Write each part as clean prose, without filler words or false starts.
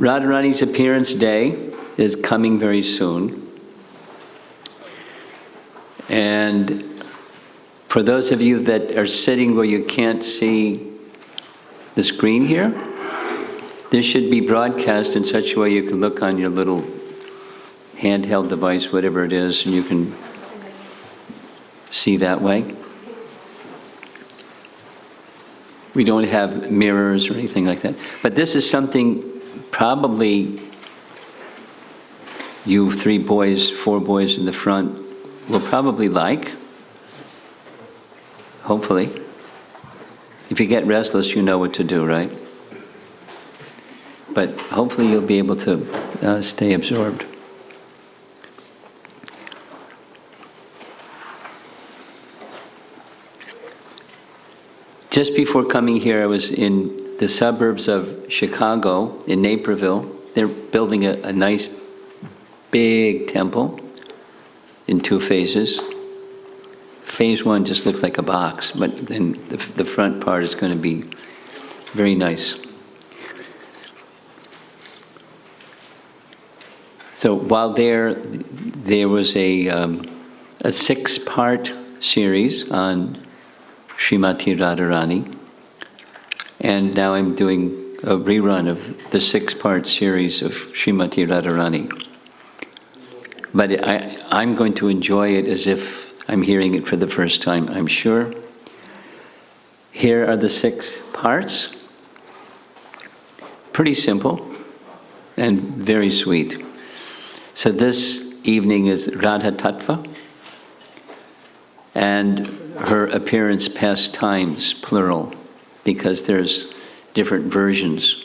Radharani's appearance day is coming very soon. And for those of you that are sitting where you can't see the screen here, this should be broadcast in such a way you can look on your little handheld device, whatever it is, and you can see that way. We don't have mirrors or anything like that. But this is something probably you 3 boys, 4 boys in the front will probably like, hopefully. If you get restless, you know what to do, right? But hopefully you'll be able to stay absorbed. Just before coming here, I was in the suburbs of Chicago, in Naperville. They're building a nice big temple in 2 phases. Phase 1 just looks like a box, but then the front part is going to be very nice. So while there was a 6-part series on Shimati Radharani, and now I'm doing a rerun of the 6-part series of Shimati Radharani. But I'm going to enjoy it as if I'm hearing it for the first time, I'm sure. Here are the 6 parts. Pretty simple and very sweet. So this evening is Radha Tattva, and her appearance pastimes, plural, because there's different versions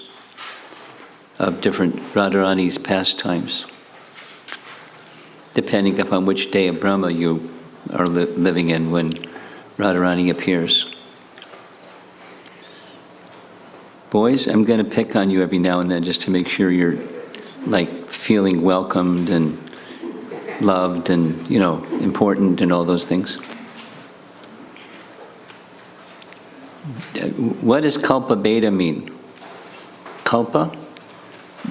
of different Radharani's pastimes, depending upon which day of Brahma you are living in when Radharani appears. Boys, I'm going to pick on you every now and then just to make sure you're like feeling welcomed and loved and, you know, important and all those things. What does Kalpa Beta mean? Kalpa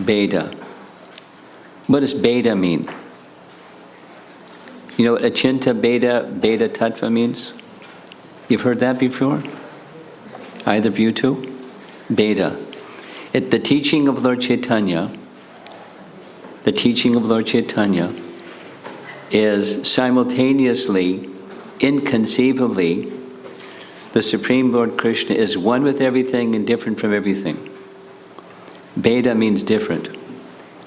Beta. What does Beta mean? You know what Achinta Beta Tattva means? You've heard that before? Either of you two? Beta. The teaching of Lord Chaitanya, is simultaneously, inconceivably, the Supreme Lord Krishna is one with everything and different from everything. Beta means different,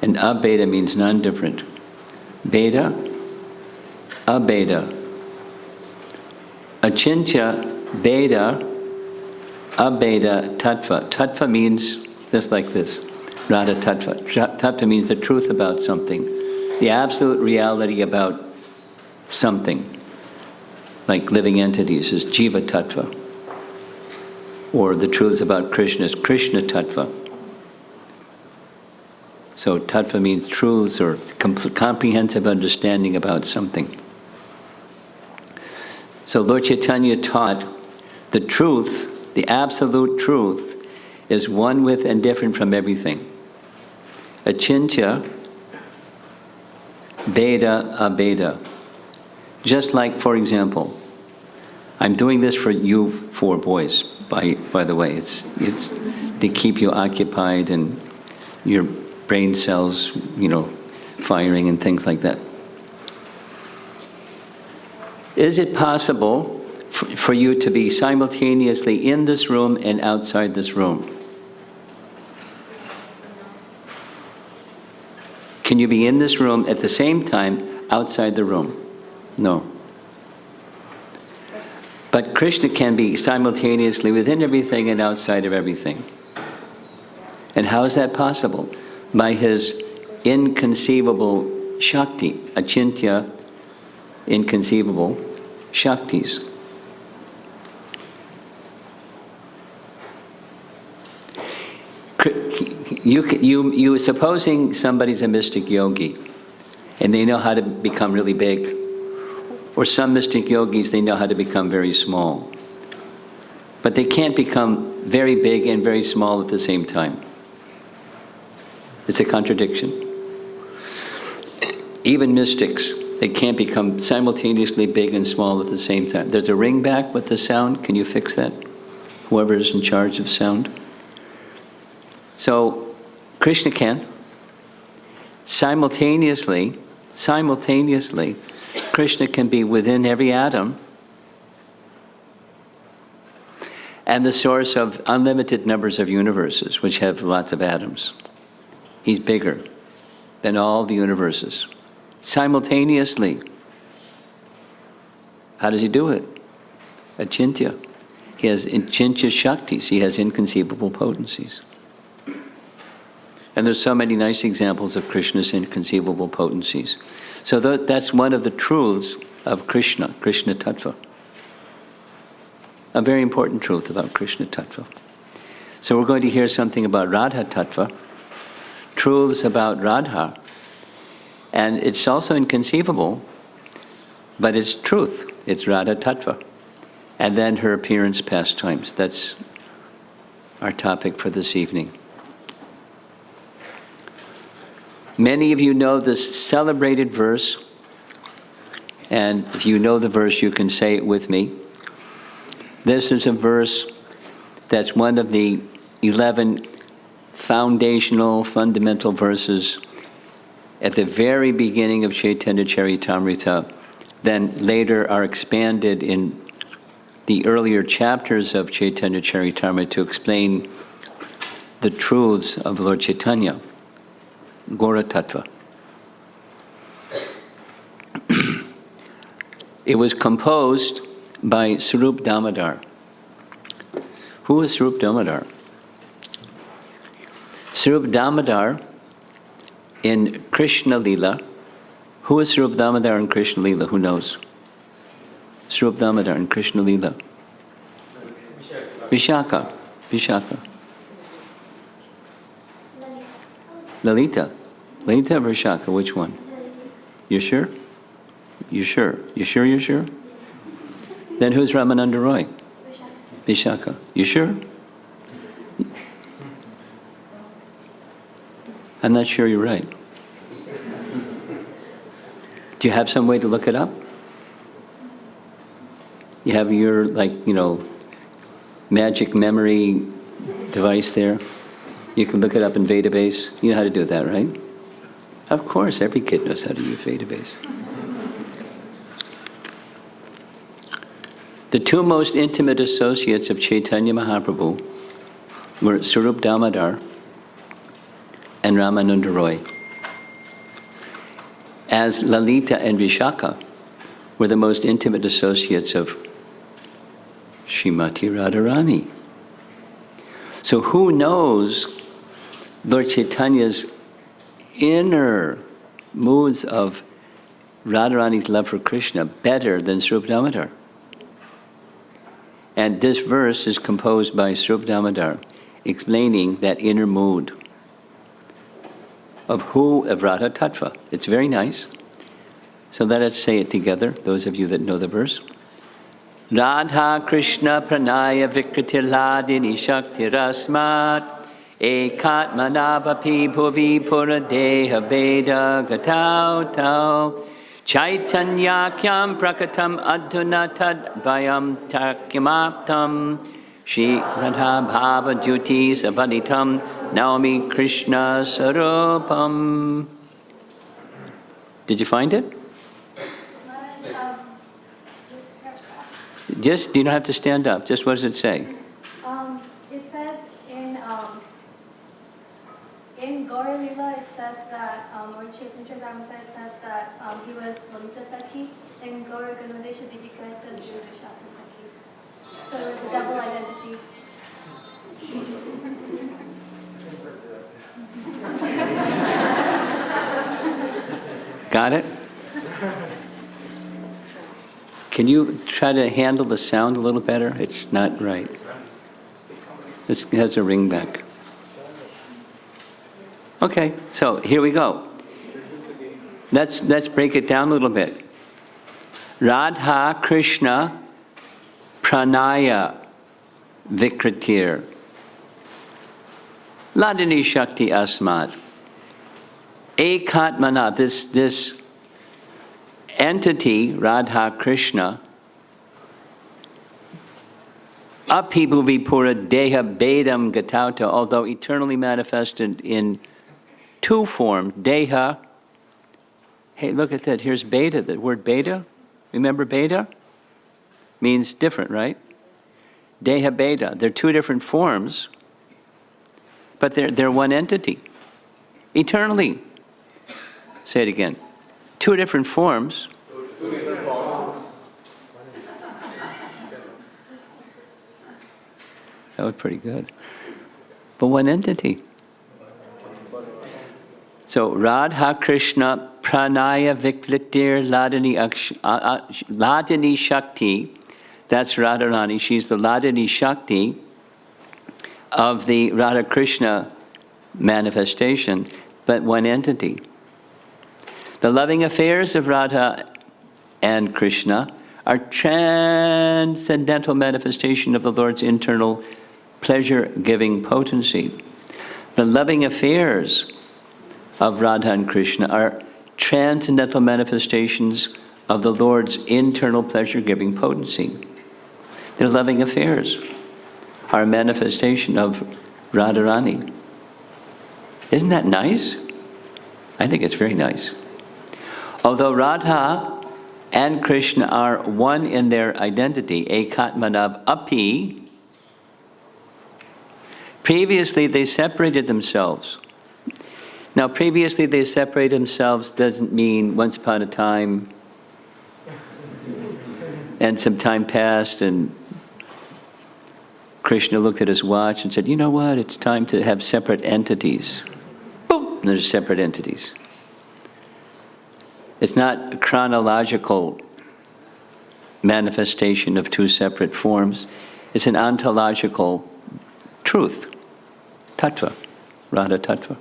and abeta means non-different. Beta, abeta. Achintya, beta, abeta, tattva. Tattva means just like this, Radha Tattva. Tattva means the truth about something, the absolute reality about something. Like living entities is Jiva Tattva. Or the truths about Krishna is Krishna Tattva. So Tattva means truths or comprehensive understanding about something. So Lord Chaitanya taught the truth, the absolute truth, is one with and different from everything. Achintya, beta, abeta. Just like, for example, I'm doing this for you 4 boys, by the way. It's to keep you occupied and your brain cells, you know, firing and things like that. Is it possible for you to be simultaneously in this room and outside this room? Can you be in this room at the same time outside the room? No. But Krishna can be simultaneously within everything and outside of everything. And how is that possible? By his inconceivable Shakti, Achintya, inconceivable Shaktis. You supposing somebody's a mystic yogi, and they know how to become really big, or some mystic yogis, they know how to become very small. But they can't become very big and very small at the same time. It's a contradiction. Even mystics, they can't become simultaneously big and small at the same time. There's a ringback with the sound. Can you fix that? Whoever is in charge of sound. So Krishna can. Simultaneously, Krishna can be within every atom and the source of unlimited numbers of universes, which have lots of atoms. He's bigger than all the universes. Simultaneously. How does he do it? Achintya. He has achintya shaktis. He has inconceivable potencies. And there's so many nice examples of Krishna's inconceivable potencies. So that's one of the truths of Krishna, Krishna Tattva. A very important truth about Krishna Tattva. So we're going to hear something about Radha Tattva, truths about Radha. And it's also inconceivable, but it's truth. It's Radha Tattva. And then her appearance pastimes. That's our topic for this evening. Many of you know this celebrated verse, and if you know the verse, you can say it with me. This is a verse that's one of the 11 foundational, fundamental verses at the very beginning of Chaitanya Charitamrita, then later are expanded in the earlier chapters of Chaitanya Charitamrita to explain the truths of Lord Chaitanya, Gora Tattva. It was composed by Swarup Damodar. Who is Swarup Damodar? Swarup Damodar in Krishna Lila. Who is Swarup Damodar in Krishna Lila? Who knows? Swarup Damodar in Krishna Lila. Vishaka. Vishaka. Lalita. Lalita or Vishaka? Which one? You sure? You sure? You sure you're sure? Then who's Ramananda Roy? Vishaka. You sure? I'm not sure you're right. Do you have some way to look it up? You have your, magic memory device there? You can look it up in Vedabase. You know how to do that, right? Of course, every kid knows how to use Vedabase. The two most intimate associates of Chaitanya Mahaprabhu were Swarup Damodar and Ramananda Roy, as Lalita and Vishaka were the most intimate associates of Shimati Radharani. So who knows Lord Chaitanya's inner moods of Radharani's love for Krishna better than Swarup Damodar? And this verse is composed by Swarup Damodar, explaining that inner mood of Radha Tattva. It's very nice. So let us say it together, those of you that know the verse. Radha Krishna Pranaya Vikritilladini Shakti Rasmat Ekatmanavapi Bhuvi Puradeha Veda Gatau Tau Chaitanyakyam Prakatam Adhuna Tadvayam Takyamaptam Shri Radha Bhava Jyoti Savanitam Naomi Krishna Sarupam. Did you find it? Just, you don't have to stand up. Just what does it say? It says in Gaura Lila, it says that, or Chaitanya Charitamrita, it says that he was Lalita Sakhi. In Gaura Ganodesha Deepika, it says he was Vishaka Sakhi. So it was a double identity. Got it? Can you try to handle the sound a little better? It's not right. This has a ring back. Okay, so here we go. Let's break it down a little bit. Radha Krishna Pranaya Vikritir Ladini Shakti Asmat Ekatmana, this entity, Radha Krishna, Apibhuvi Pura Deha Bedam Gatauta, although eternally manifested in two forms, Deha. Hey, look at that, here's beta, the word beta. Remember beta? Means different, right? Deha beta, they're two different forms, but they're one entity. Eternally. Say it again. Two different forms. That was pretty good. But one entity. So Radha Krishna Pranaya Viklitir Ladini Shakti, that's Radharani, she's the Ladini Shakti of the Radha Krishna manifestation, but one entity. The loving affairs of Radha and Krishna are transcendental manifestation of the Lord's internal pleasure-giving potency. The loving affairs of Radha and Krishna are transcendental manifestations of the Lord's internal pleasure-giving potency. Their loving affairs are a manifestation of Radharani. Isn't that nice? I think it's very nice. Although Radha and Krishna are one in their identity, ekatmanav api, previously they separated themselves. Now, previously they separated themselves doesn't mean once upon a time and some time passed and Krishna looked at his watch and said, you know what, it's time to have separate entities. Boom, and there's separate entities. It's not a chronological manifestation of two separate forms. It's an ontological truth, tattva, Radha tattva.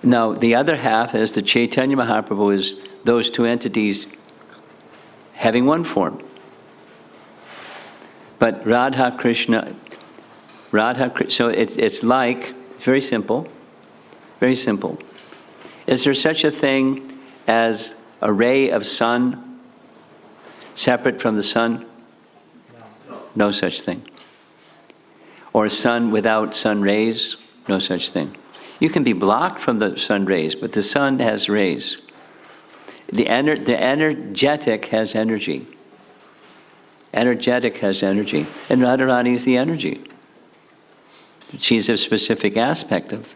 Now, the other half is the Chaitanya Mahaprabhu is those two entities having one form. But Radha Krishna, so it's like, it's very simple, very simple. Is there such a thing as a ray of sun separate from the sun? No such thing. Or sun without sun rays? No such thing. You can be blocked from the sun rays, but the sun has rays. The energetic has energy. Energetic has energy. And Radharani is the energy. She's a specific aspect of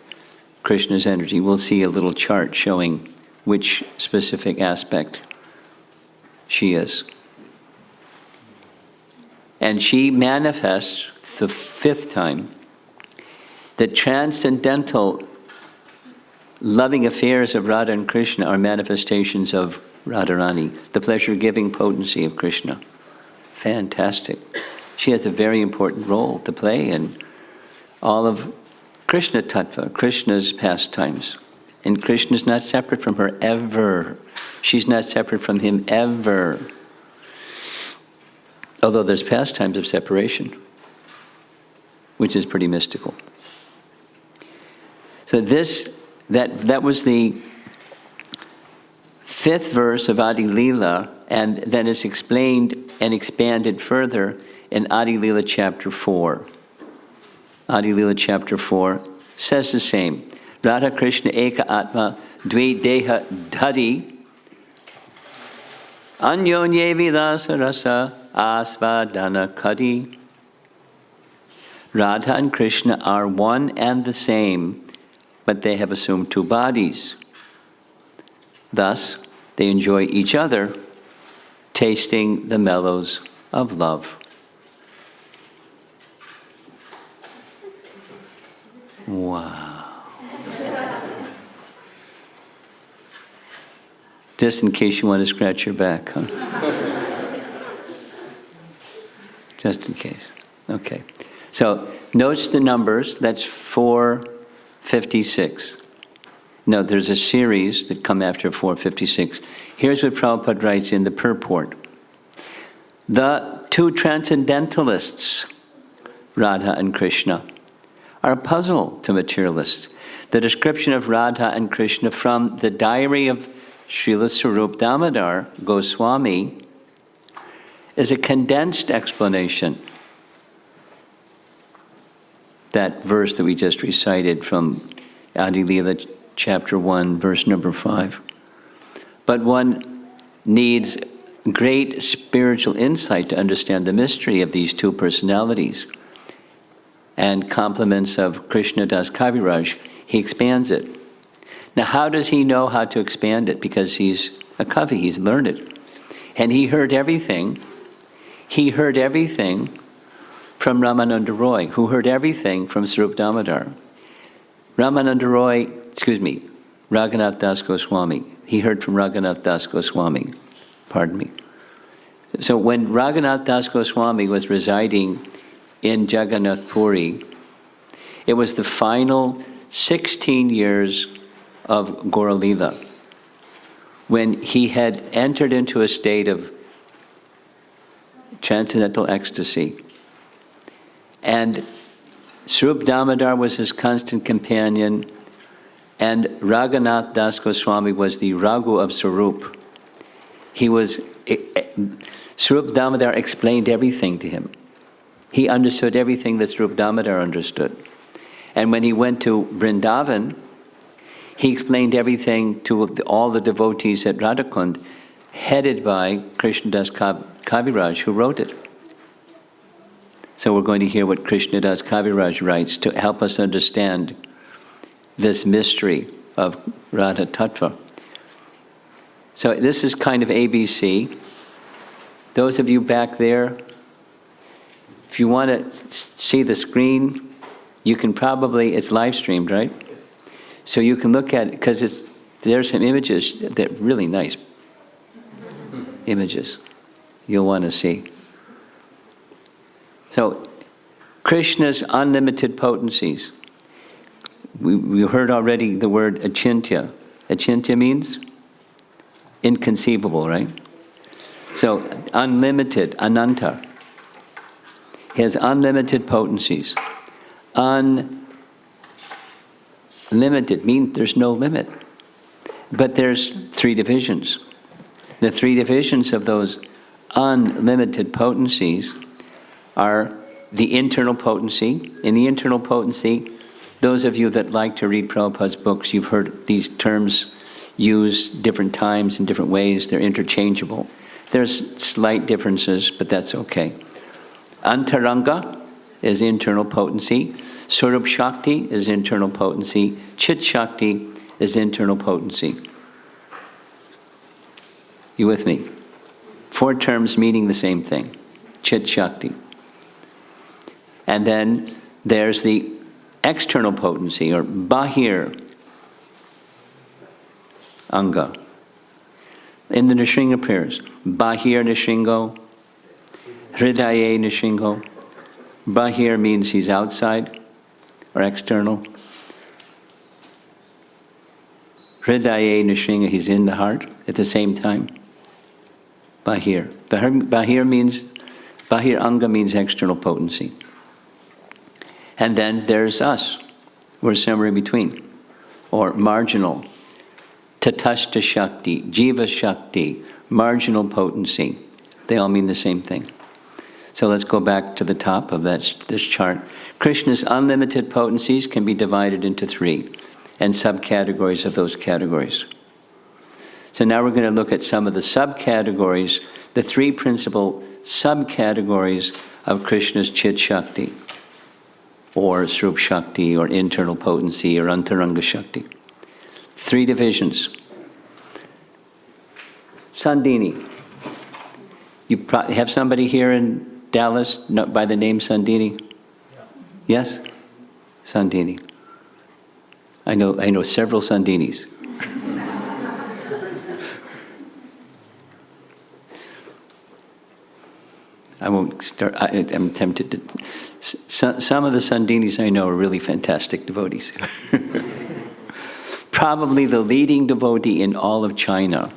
Krishna's energy. We'll see a little chart showing which specific aspect she is. And she manifests the fifth time. The transcendental loving affairs of Radha and Krishna are manifestations of Radharani, the pleasure-giving potency of Krishna. Fantastic. She has a very important role to play in all of Krishna Tattva, Krishna's pastimes. And Krishna's not separate from her ever. She's not separate from him ever. Although there's pastimes of separation, which is pretty mystical. So that was the fifth verse of Adi Leela, and then it's explained and expanded further in Adi Leela chapter 4. Adi Leela chapter 4 says the same. Radha Krishna Eka Atma Dvi Deha Dhari Anyonye Vilasa Rasa Asvadana Kadi. Radha and Krishna are one and the same, but they have assumed two bodies. Thus, they enjoy each other, tasting the mellows of love. Wow. Just in case you want to scratch your back, huh? Just in case. Okay. So, notice the numbers. That's 456. No, there's a series that come after 456. Here's what Prabhupada writes in the purport. The two transcendentalists, Radha and Krishna, are a puzzle to materialists. The description of Radha and Krishna from the diary of Srila Sarup Damodar Goswami is a condensed explanation. That verse that we just recited from Adi Leela chapter 1, verse number 5. But one needs great spiritual insight to understand the mystery of these two personalities. And compliments of Krishna Das Kaviraj, he expands it. Now, how does he know how to expand it? Because he's a Kavi, he's learned. And he heard everything. He heard everything from Ramananda Roy, who heard everything from Sarup Damodar. Raghunath Das Goswami. He heard from Raghunath Das Goswami. Pardon me. So when Raghunath Das Goswami was residing in Jagannath Puri, it was the final 16 years of Gaura Leela, when he had entered into a state of transcendental ecstasy. And Sarup Damodar was his constant companion, and Raghunath Das Goswami was the Raghu of Sarup. Sarup Damodar explained everything to him. He understood everything that Sarup Damodar understood. And when he went to Vrindavan, he explained everything to all the devotees at Radhakund, headed by Krishna Das Kaviraj, who wrote it. So we're going to hear what Krishna Das Kaviraj writes to help us understand this mystery of Radha Tattva. So this is kind of ABC. Those of you back there, if you want to see the screen, you can probably, it's live streamed, right? So you can look at it, because there's some images that are really nice images you'll want to see. So, Krishna's unlimited potencies. We heard already the word achintya. Achintya means inconceivable, right? So, unlimited, ananta. He has unlimited potencies. Unlimited means there's no limit. But there's three divisions. The three divisions of those unlimited potencies are the internal potency. In the internal potency, those of you that like to read Prabhupada's books, you've heard these terms used different times in different ways. They're interchangeable. There's slight differences, but that's okay. Antaranga is internal potency. Swarup Shakti is internal potency. Chit Shakti is internal potency. You with me? Four terms meaning the same thing. Chit Shakti. And then there's the external potency, or Bahir Anga. In the Nrsinga prayers, Bahir Nrsingo, Hridaye Nrsingo. Bahir means he's outside or external. Hridaye Nrsinga, he's in the heart at the same time. Bahir. Bahir means, Bahir Anga means external potency. And then there's us. We're somewhere in between, or marginal. Tatashta Shakti, Jiva Shakti, marginal potency. They all mean the same thing. So let's go back to the top of this chart. Krishna's unlimited potencies can be divided into three, and subcategories of those categories. So now we're going to look at some of the subcategories, the three principal subcategories of Krishna's Chit Shakti, or Swarup Shakti, or internal potency, or Antaranga Shakti. Three divisions. Sandini. You have somebody here in Dallas by the name Sandini? Yes? Sandini. I know several Sandinis. I won't start, I'm tempted to. Some of the Sandinis I know are really fantastic devotees. Probably the leading devotee in all of China.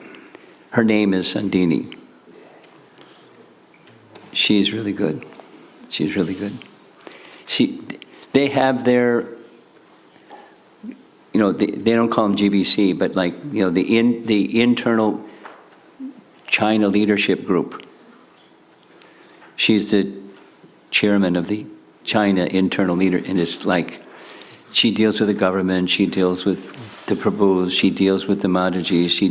Her name is Sandini. She's really good. She's really good. they have their, they don't call them GBC, but like, the internal China leadership group. She's the chairman of the China internal leader, and it's like, she deals with the government, she deals with the Prabhus, she deals with the Maharajas, she's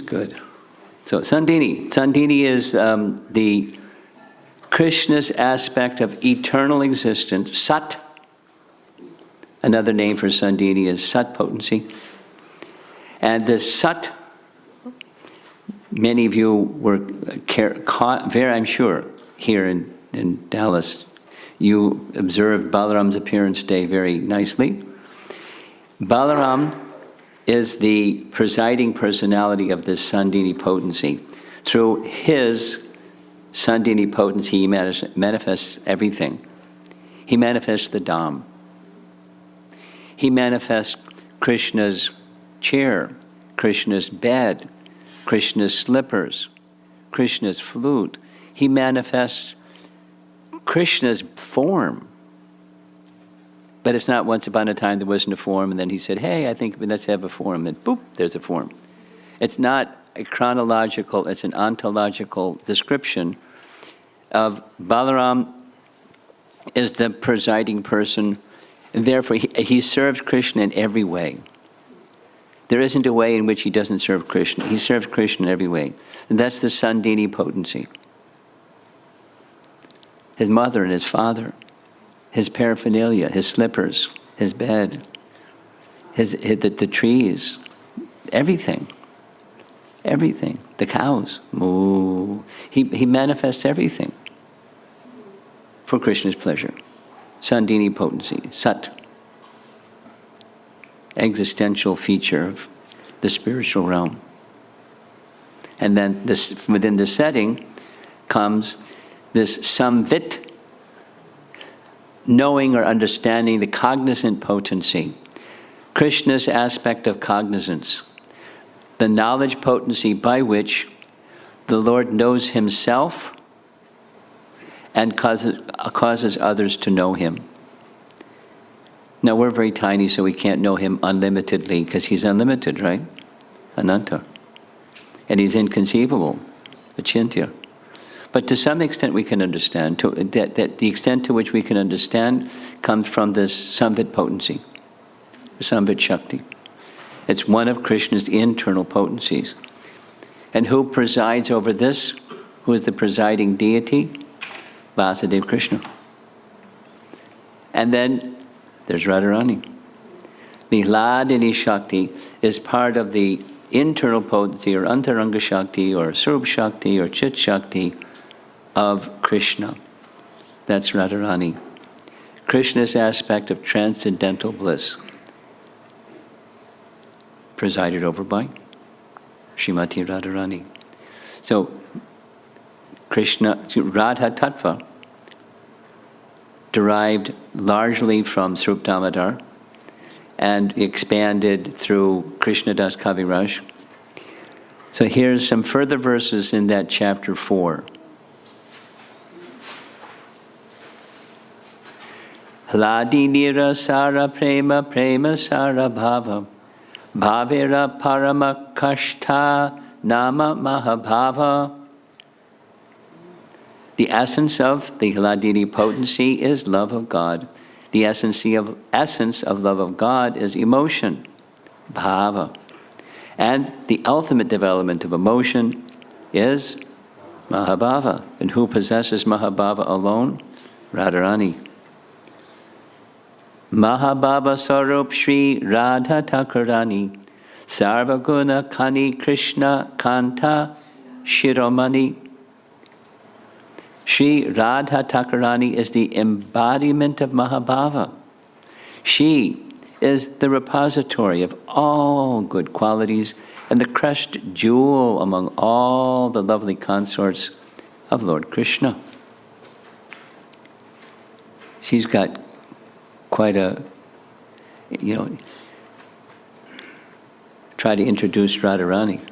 good. So Sandini. Sandini is the Krishna's aspect of eternal existence. Sat, another name for Sandini is Sat potency. And the Sat, many of you were caught, very, I'm sure, here in Dallas, you observed Balaram's appearance day very nicely. Balaram is the presiding personality of this Sandini potency. Through his Sandini potency, he manifests everything. He manifests the Dham. He manifests Krishna's chair, Krishna's bed, Krishna's slippers, Krishna's flute. He manifests Krishna's form. But it's not once upon a time there wasn't a form, and then he said, hey, I think let's have a form, and boop, there's a form. It's not a chronological, it's an ontological description of Balaram is the presiding person, and therefore he serves Krishna in every way. There isn't a way in which he doesn't serve Krishna. He serves Krishna in every way. And that's the Sandini potency. His mother and his father, his paraphernalia, his slippers, his bed, the trees, everything, the cows, moo. He manifests everything for Krishna's pleasure. Sandini potency, Sat, existential feature of the spiritual realm. And then within the setting comes this samvit, knowing or understanding, the cognizant potency, Krishna's aspect of cognizance, the knowledge potency by which the Lord knows himself and causes others to know him. Now we're very tiny, so we can't know him unlimitedly, because he's unlimited, right? Ananta. And he's inconceivable, achintya. But to some extent we can understand, that the extent to which we can understand comes from this samvit potency, samvit shakti. It's one of Krishna's internal potencies. And who presides over this? Who is the presiding deity? Vasudeva Krishna. And then there's Radharani. The Hladini Shakti is part of the internal potency, or Antaranga Shakti, or Swarup Shakti, or Chit Shakti of Krishna. That's Radharani. Krishna's aspect of transcendental bliss, presided over by Shimati Radharani. So, Radha Tattva, derived largely from Swarup Damodar and expanded through Krishnadas Kaviraj. So here's some further verses in that chapter 4. Hladinira sara prema prema sara bhava bhavera parama kashta nama mahabhava. The essence of the Hladini potency is love of God. The essence of love of God is emotion, bhava. And the ultimate development of emotion is mahabhava. And who possesses mahabhava alone? Radharani. Mahabhava Sarup Shri Radha Thakurani Sarvaguna Kani Krishna Kanta Shiromani. Shri Radha Thakurani is the embodiment of Mahabhava. She is the repository of all good qualities and the crushed jewel among all the lovely consorts of Lord Krishna. She's got quite a, try to introduce Radharani.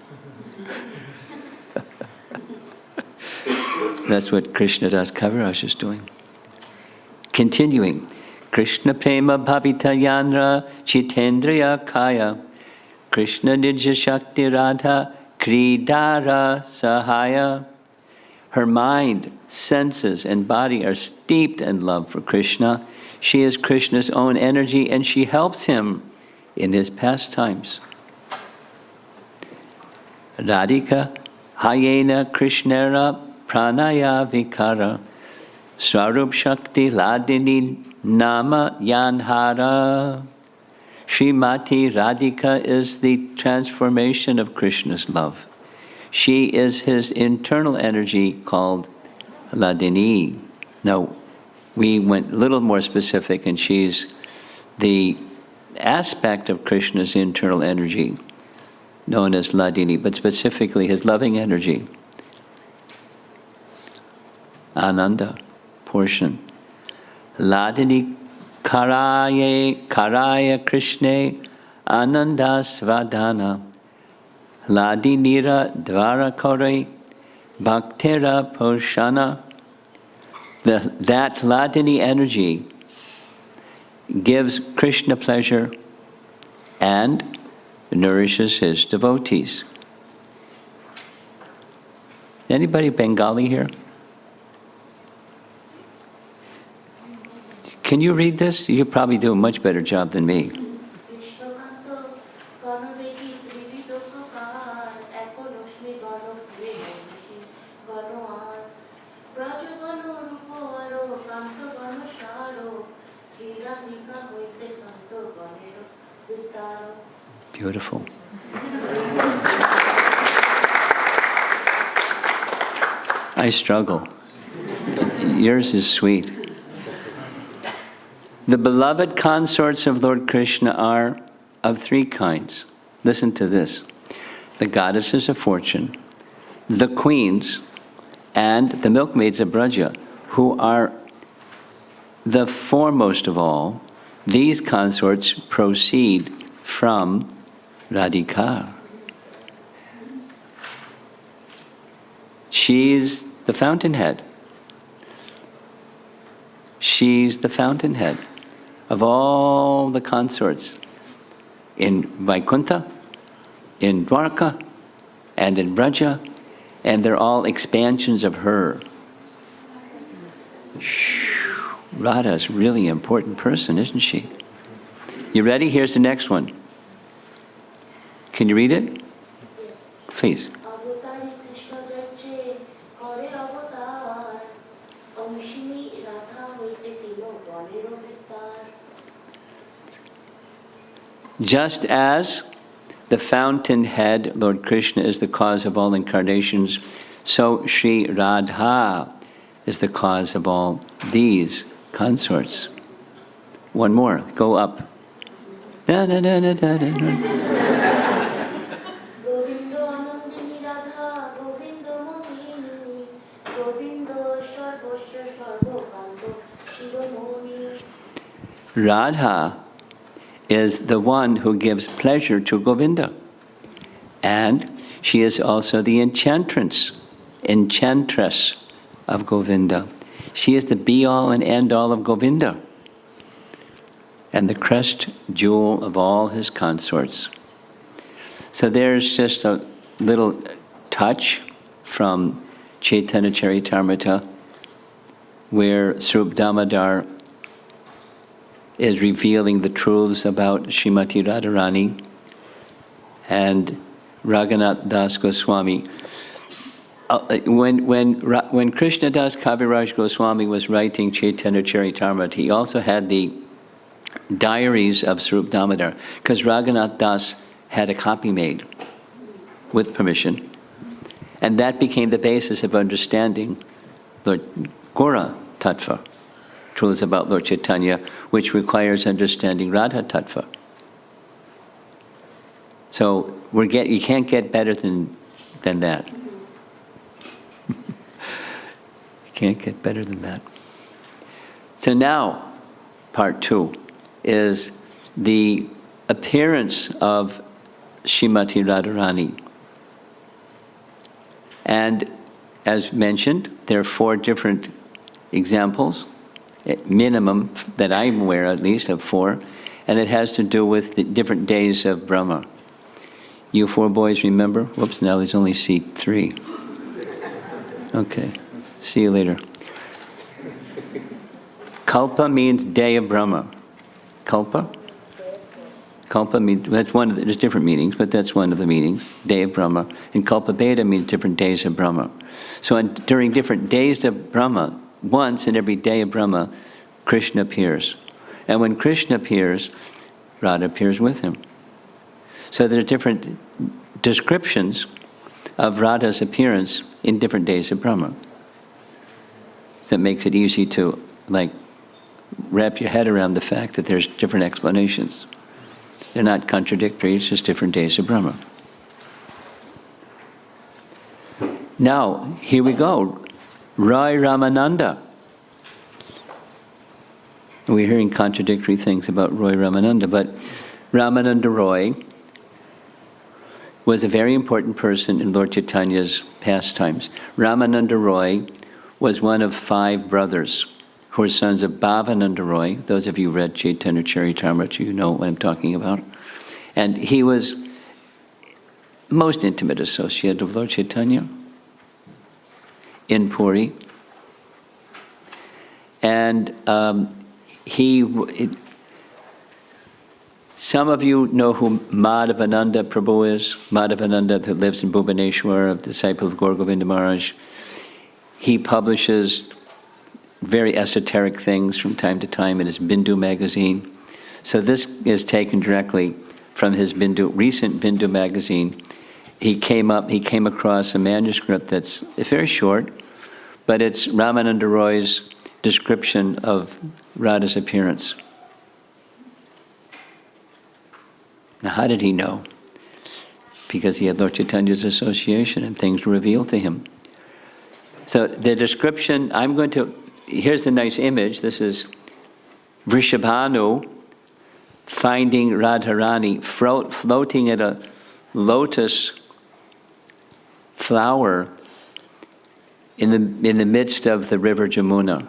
That's what Krishnadas Kaviraj is doing. Continuing. Krishna prema bhavita yanra chitendriya kaya. Krishna nidja shakti radha kridara sahaya. Her mind, senses, and body are steeped in love for Krishna. She is Krishna's own energy, and she helps him in his pastimes. Radhika hayena krishnera pranaya vikara. Swarup shakti ladini nama yanhara. Shimati Radhika is the transformation of Krishna's love. She is his internal energy called Ladini. Now, we went a little more specific, and she's the aspect of Krishna's internal energy, known as Ladini, but specifically his loving energy. Ananda portion. Ladini Karaya Krishne Ananda Svadhana. Ladinira Dvara Kore Bhaktera Poshana. That Ladini energy gives Krishna pleasure and nourishes his devotees. Anybody Bengali here? Can you read this? You probably do a much better job than me. Beautiful. I struggle. Yours is sweet. The beloved consorts of Lord Krishna are of three kinds. Listen to this. The goddesses of fortune, the queens, and the milkmaids of Braja, who are the foremost of all. These consorts proceed from Radhika. She's the fountainhead. She's the fountainhead of all the consorts in Vaikuntha, in Dwarka, and in Braja, and they're all expansions of her. Radha's a really important person, isn't she? You ready? Here's the next one. Can you read it? Please. Just as the fountainhead, Lord Krishna, is the cause of all incarnations, so Sri Radha is the cause of all these consorts. One more. Go up. Da, da, da, da, da, da. Radha is the one who gives pleasure to Govinda. And she is also the enchantress of Govinda. She is the be-all and end-all of Govinda, and the crest jewel of all his consorts. So there's just a little touch from Chaitanya Charitamrita, where Swarup Damodar is revealing the truths about Shimati Radharani, and Raghunath Das Goswami. When Krishna Das Kaviraj Goswami was writing Chaitanya Charitamrita, he also had the diaries of Swarup Damodar, because Raghunath Das had a copy made with permission, and that became the basis of understanding the Gora Tattva, truths about Lord Chaitanya, which requires understanding Radha Tattva. So you can't get better than that. You can't get better than that. So now, part 2 is the appearance of Shimati Radharani. And as mentioned, there are 4 different examples. minimum that I'm aware at least of 4, and it has to do with the different days of Brahma. You 4 boys remember? Whoops, now there's only seat 3. Okay, see you later. Kalpa means day of Brahma. Kalpa? Kalpa means, that's one of the, there's different meanings, but that's one of the meanings, day of Brahma. And Kalpa Beta means different days of Brahma. So during different days of Brahma, once in every day of Brahma, Krishna appears. And when Krishna appears, Radha appears with him. So there are different descriptions of Radha's appearance in different days of Brahma. That makes it easy to, wrap your head around the fact that there's different explanations. They're not contradictory, it's just different days of Brahma. Now, here we go. Roy Ramananda. We're hearing contradictory things about Roy Ramananda, but Ramananda Roy was a very important person in Lord Chaitanya's pastimes. Ramananda Roy was one of 5 brothers who were sons of Bhavananda Roy. Those of you who read Chaitanya Charitamrita, you know what I'm talking about. And he was most intimate associate of Lord Chaitanya in Puri. And some of you know who Madhavananda Prabhu is. Madhavananda, who lives in Bhubaneswar, a disciple of Gaur Govinda Maharaj. He publishes very esoteric things from time to time in his Bindu magazine. So this is taken directly from his recent Bindu magazine. He came across a manuscript that's very short, but it's Ramananda Roy's description of Radha's appearance. Now, how did he know? Because he had Lord Chaitanya's association and things were revealed to him. So the description, here's the nice image. This is Vrishabhanu finding Radharani floating at a lotus flower in the midst of the river Jamuna.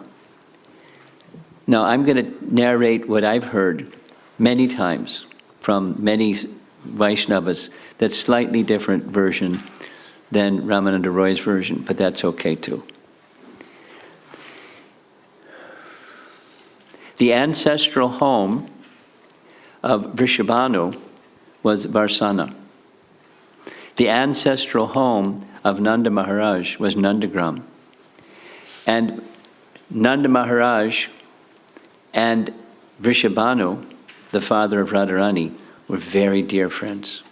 Now I'm going to narrate what I've heard many times from many Vaishnavas, that's slightly different version than Ramananda Roy's version, but that's okay too. The ancestral home of Vrishabhanu was Varsana. The ancestral home of Nanda Maharaj was Nandagram. And Nanda Maharaj and Vrishabhanu, the father of Radharani, were very dear friends.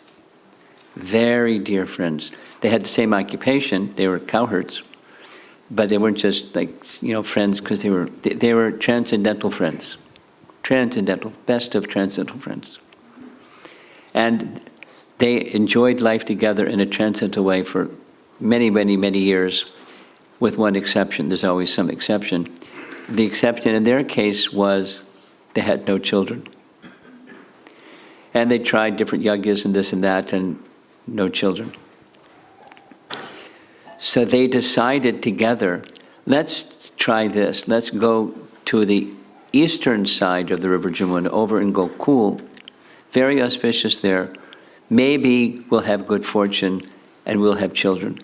Very dear friends. They had the same occupation, they were cowherds, but they weren't just friends because they were transcendental friends. Transcendental, best of transcendental friends. And they enjoyed life together in a transcendental way for many, many, many years, with one exception. There's always some exception. The exception in their case was they had no children. And they tried different yagyas and this and that, and no children. So they decided together, let's try this. Let's go to the eastern side of the river Jamuna, over in Gokul. Very auspicious there. Maybe we'll have good fortune and we'll have children.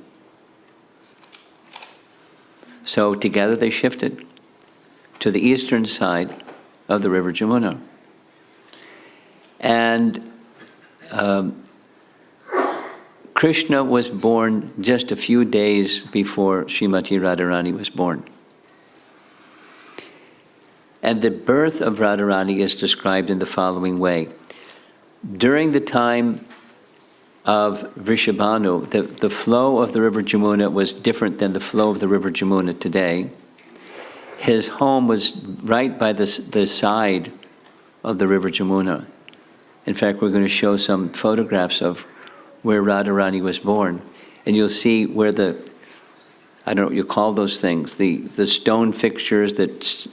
So together they shifted to the eastern side of the river Jamuna. And Krishna was born just a few days before Shimati Radharani was born. And the birth of Radharani is described in the following way. During the time of Vrishabhanu, the flow of the river Jamuna was different than the flow of the river Jamuna today. His home was right by the side of the river Jamuna. In fact, we're going to show some photographs of where Radharani was born. And you'll see where I don't know what you call those things, the stone fixtures that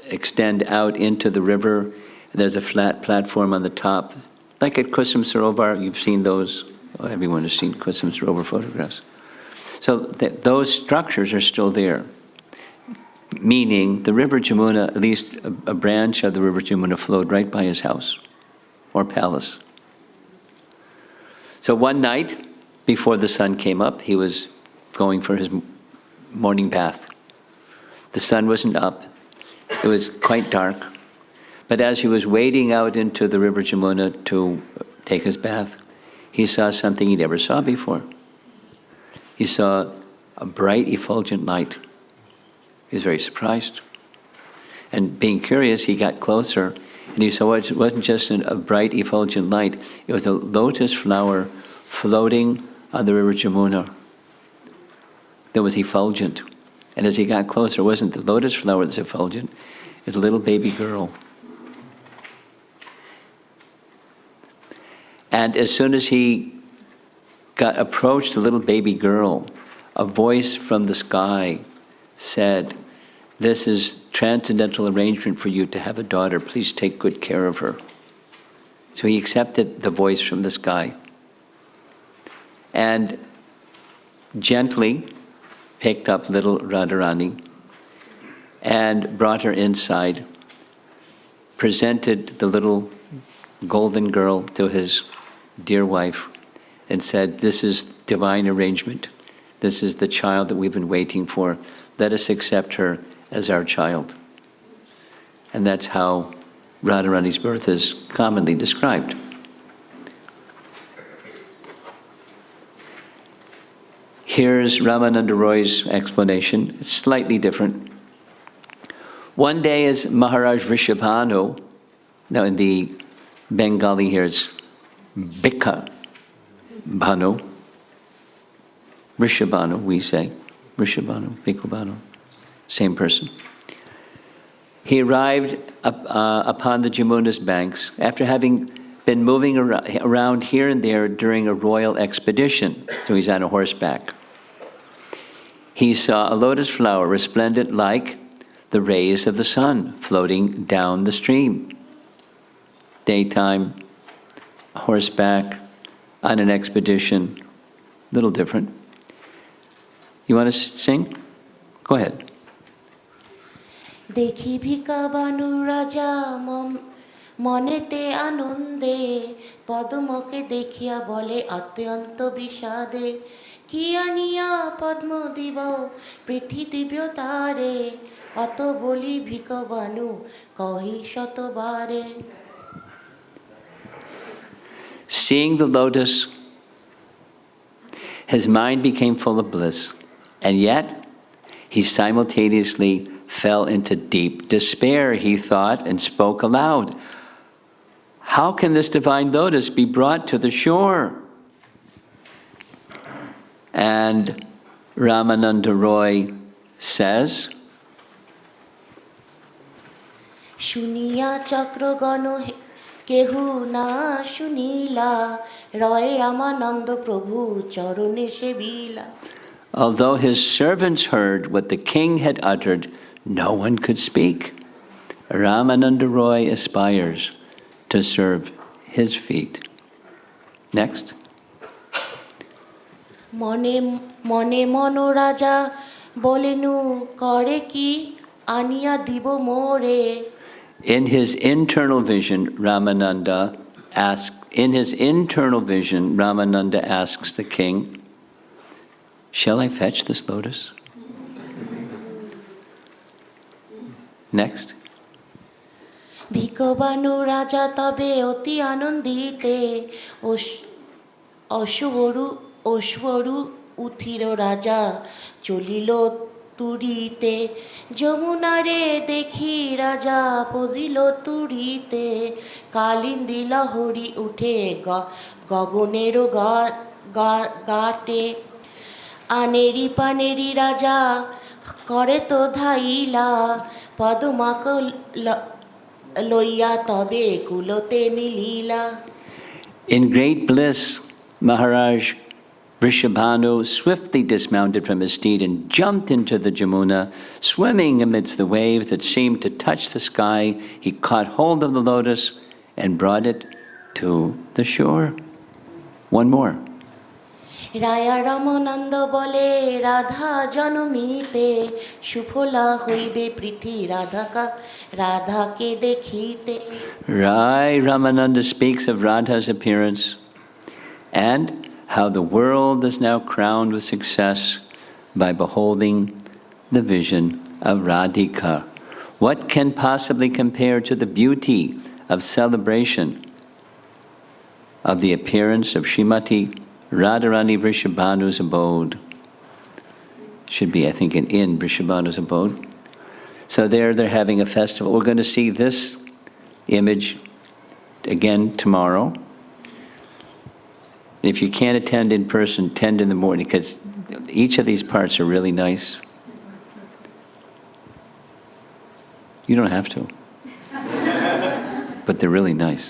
extend out into the river. There's a flat platform on the top. Like at Kusum Sarovar, you've seen those. Oh, everyone has seen Kusum Sarovar photographs. So those structures are still there. meaning the river Jamuna, at least a branch of the river Jamuna flowed right by his house or palace. So one night, before the sun came up, he was going for his morning bath. The sun wasn't up. It was quite dark. But as he was wading out into the river Jamuna to take his bath, he saw something he never saw before. He saw a bright, effulgent light. He was very surprised. And being curious, he got closer, and he saw it wasn't just a bright, effulgent light. It was a lotus flower floating on the river Jamuna that was effulgent. And as he got closer, it wasn't the lotus flower that's effulgent, it was a little baby girl. And as soon as he approached the little baby girl, a voice from the sky said, "This is transcendental arrangement for you to have a daughter. Please take good care of her." So he accepted the voice from the sky and gently picked up little Radharani and brought her inside, presented the little golden girl to his dear wife, and said, "This is divine arrangement. This is the child that we've been waiting for. Let us accept her as our child." And that's how Radharani's birth is commonly described. Here's Ramananda Roy's explanation. It's slightly different. One day as Maharaja Vrishabhanu, now in the Bengali here it's Bhika Bhanu, Vrishabhanu we say, Vrishabhanu, Bhikubhanu, same person. He arrived upon the Jamuna's banks after having been moving around here and there during a royal expedition, so he's on a horseback. He saw a lotus flower resplendent like the rays of the sun floating down the stream. Daytime, horseback, on an expedition, little different. You want to sing? Go ahead. দেখি ভিকা বানু রাজা মনেতে আনন্দে পদ্মকে দেখিয়া বলে অত্যন্ত বিষাদে কি আনিয়া পদ্ম দিব পৃথি দিব্য তারে অত বলি ভিক বানু কহি শতবারে. Seeing the lotus, his mind became full of bliss, and yet he simultaneously fell into deep despair. He thought and spoke aloud, "How can this divine lotus be brought to the shore?" And Ramananda Roy says, শুনিয়া চক্রগণ কেহু না শুনিলা রয় রামানন্দ প্রভু চরণে সেবিলা. although his servants heard what the king had uttered, no one could speak. Ramananda Roy aspires to serve his feet. Next. মনে মনে মনোরাজা বলেনু করে কি আনিয়া দিব মোরে. In his internal vision, Ramananda asks the king, "Shall I fetch this lotus?" Next. ভিকবানু রাজা তবে অতি আনন্দিতে অশ্বরু উথির রাজা চলিল তুরিতে যমুনারে দেখি রাজা পদিল তুরিতে কালিন্দি লহরি উঠে গগনের গাটে আনেরি পানেরি রাজা করে তো ধাইলা পদমাক লইয়া তবে কুলতে মিলিলা. In great bliss, Maharaj Vrishabhanu swiftly dismounted from his steed and jumped into the Jamuna. Swimming amidst the waves that seemed to touch the sky, he caught hold of the lotus and brought it to the shore. One more. Raya Ramananda বলে রাধা জনমিতে সুফলা হইবে পৃথি রাধাকে দেখিতে. Rai Ramananda speaks of Radha's appearance and how the world is now crowned with success by beholding the vision of Radhika. What can possibly compare to the beauty of celebration of the appearance of Shimati Radharani Vrishabhanu's abode? Should be, I think, in Vrishabhanu's abode. So they're having a festival. We're going to see this image again tomorrow. If you can't attend in person, attend in the morning, because each of these parts are really nice. You don't have to. But they're really nice.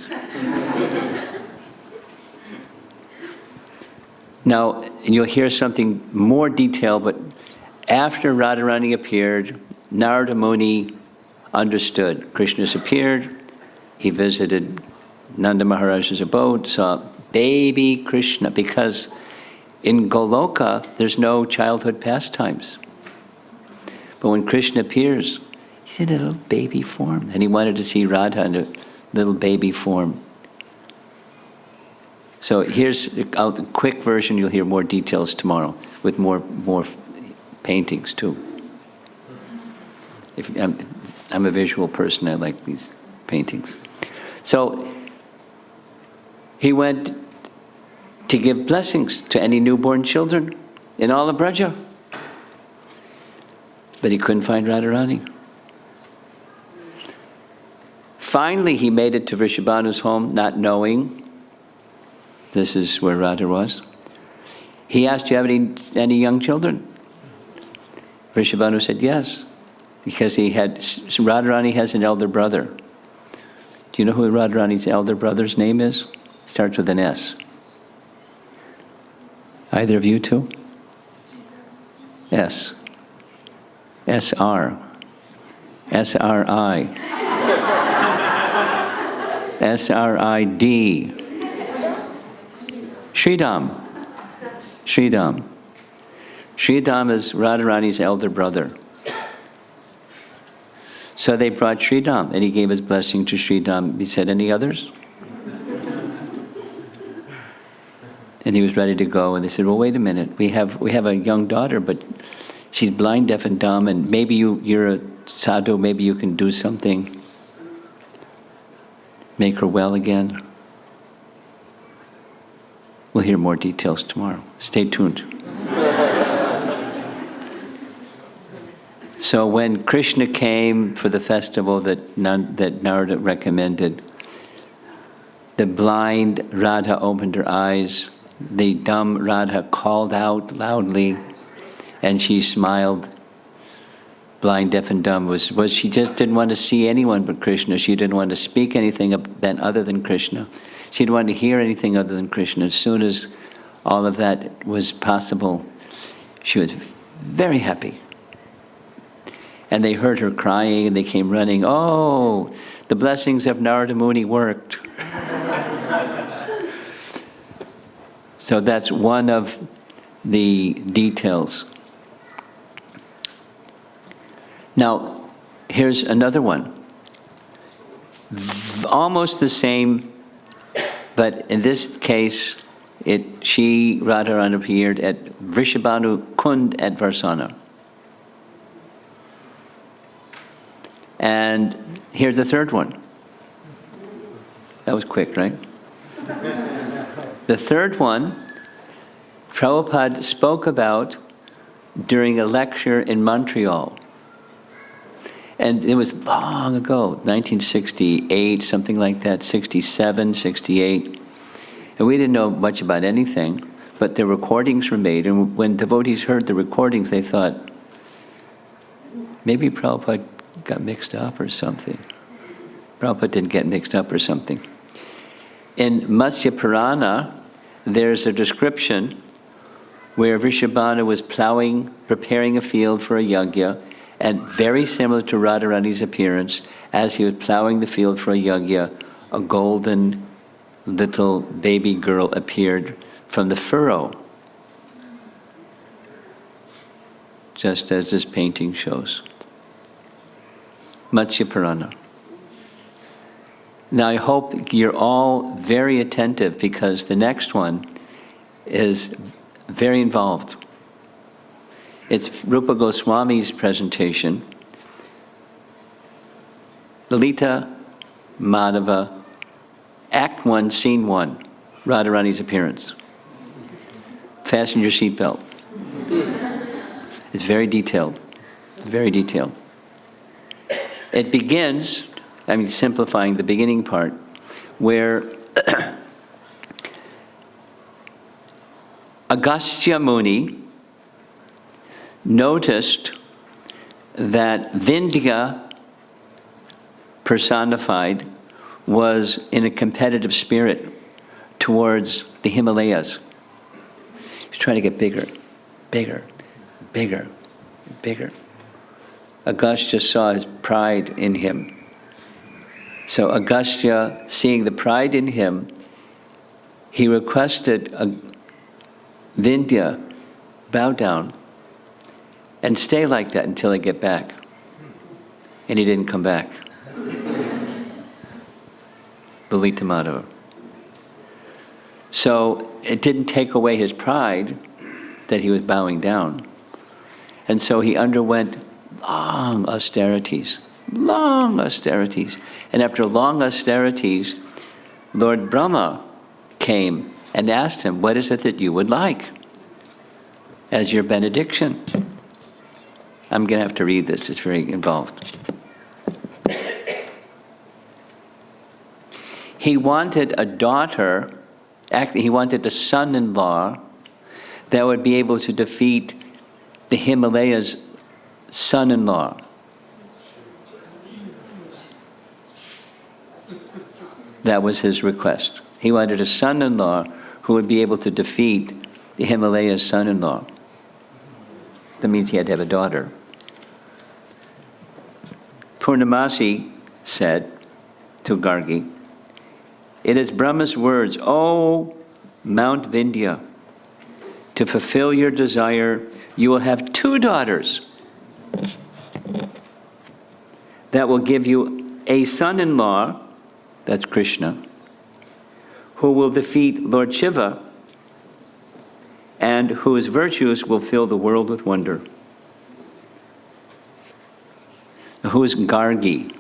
Now, you'll hear something more detailed, but after Radharani appeared, Narada Muni understood. Krishna's appeared, he visited Nanda Maharaja's abode, saw baby Krishna, because in Goloka, there's no childhood pastimes. But when Krishna appears, he's in a little baby form, and he wanted to see Radha in a little baby form. So here's a quick version. You'll hear more details tomorrow with more paintings too. I'm a visual person. I like these paintings. So he went to give blessings to any newborn children in all of Braja, but he couldn't find Radharani. Finally, he made it to Vrishabhanu's home, not knowing this is where Radha was. He asked, "Do you have any young children?" Vrishabhanu said yes, because Radharani has an elder brother. Do you know who Radharani's elder brother's name is? It starts with an S. Either of you two? S. S-R. S-R-I. S-R-I-D. Sridham. Sridham. Sridham is Radharani's elder brother. So they brought Sridham, and he gave his blessing to Sridham. He said, "Any others?" And he was ready to go, and they said, "Well, wait a minute. We have a young daughter, but she's blind, deaf, and dumb, and maybe you're a sadhu, maybe you can do something. Make her well again." We'll hear more details tomorrow. Stay tuned. So when Krishna came for the festival that Narada recommended, the blind Radha opened her eyes, the dumb Radha called out loudly, and she smiled. Blind, deaf, and dumb was she just didn't want to see anyone but Krishna. She didn't want to speak anything other than Krishna. She didn't want to hear anything other than Krishna. As soon as all of that was possible, she was very happy. And they heard her crying, and they came running. "Oh, the blessings of Narada Muni worked." So that's one of the details. Now, here's another one. Almost the same, but in this case, Radharani appeared at Vrishabhanu Kund at Varsana. And here's the third one. That was quick, right? The third one, Prabhupada spoke about during a lecture in Montreal. And it was long ago, 1968, something like that, 67, 68. And we didn't know much about anything, but the recordings were made. And when devotees heard the recordings, they thought, maybe Prabhupada got mixed up or something. Prabhupada didn't get mixed up or something. In Matsya Purana, there's a description where Vrishabhanu was plowing, preparing a field for a yajna, and very similar to Radharani's appearance, as he was plowing the field for a yajna, a golden little baby girl appeared from the furrow just as this painting shows. Matsya Purana. Now I hope you're all very attentive because the next one is very involved. It's Rupa Goswami's presentation. Lalita Madhava, Act 1, Scene 1, Radharani's appearance. Fasten your seatbelt. It's very detailed, very detailed. It begins, I'm simplifying the beginning part, where Agastya Muni noticed that Vindhya personified was in a competitive spirit towards the Himalayas. He's trying to get bigger, bigger, bigger, bigger. Agastya saw his pride in him. So Agastya, seeing the pride in him, he requested Vindhya, bow down and stay like that until I get back. And he didn't come back. Lalita Madhava. So it didn't take away his pride that he was bowing down. And so he underwent long austerities. And after long austerities, Lord Brahma came and asked him, what is it that you would like as your benediction? I'm going to have to read this, it's very involved. He wanted a daughter, actually he wanted a son-in-law that would be able to defeat the Himalayas' son-in-law. That was his request. He wanted a son-in-law who would be able to defeat the Himalayas' son-in-law. That means he had to have a daughter. Purnamasi said to Gargi, it is Brahma's words, O Mount Vindhya, to fulfill your desire, you will have 2 daughters that will give you a son-in-law, that's Krishna, who will defeat Lord Shiva and whose virtues will fill the world with wonder. Who is Gargi?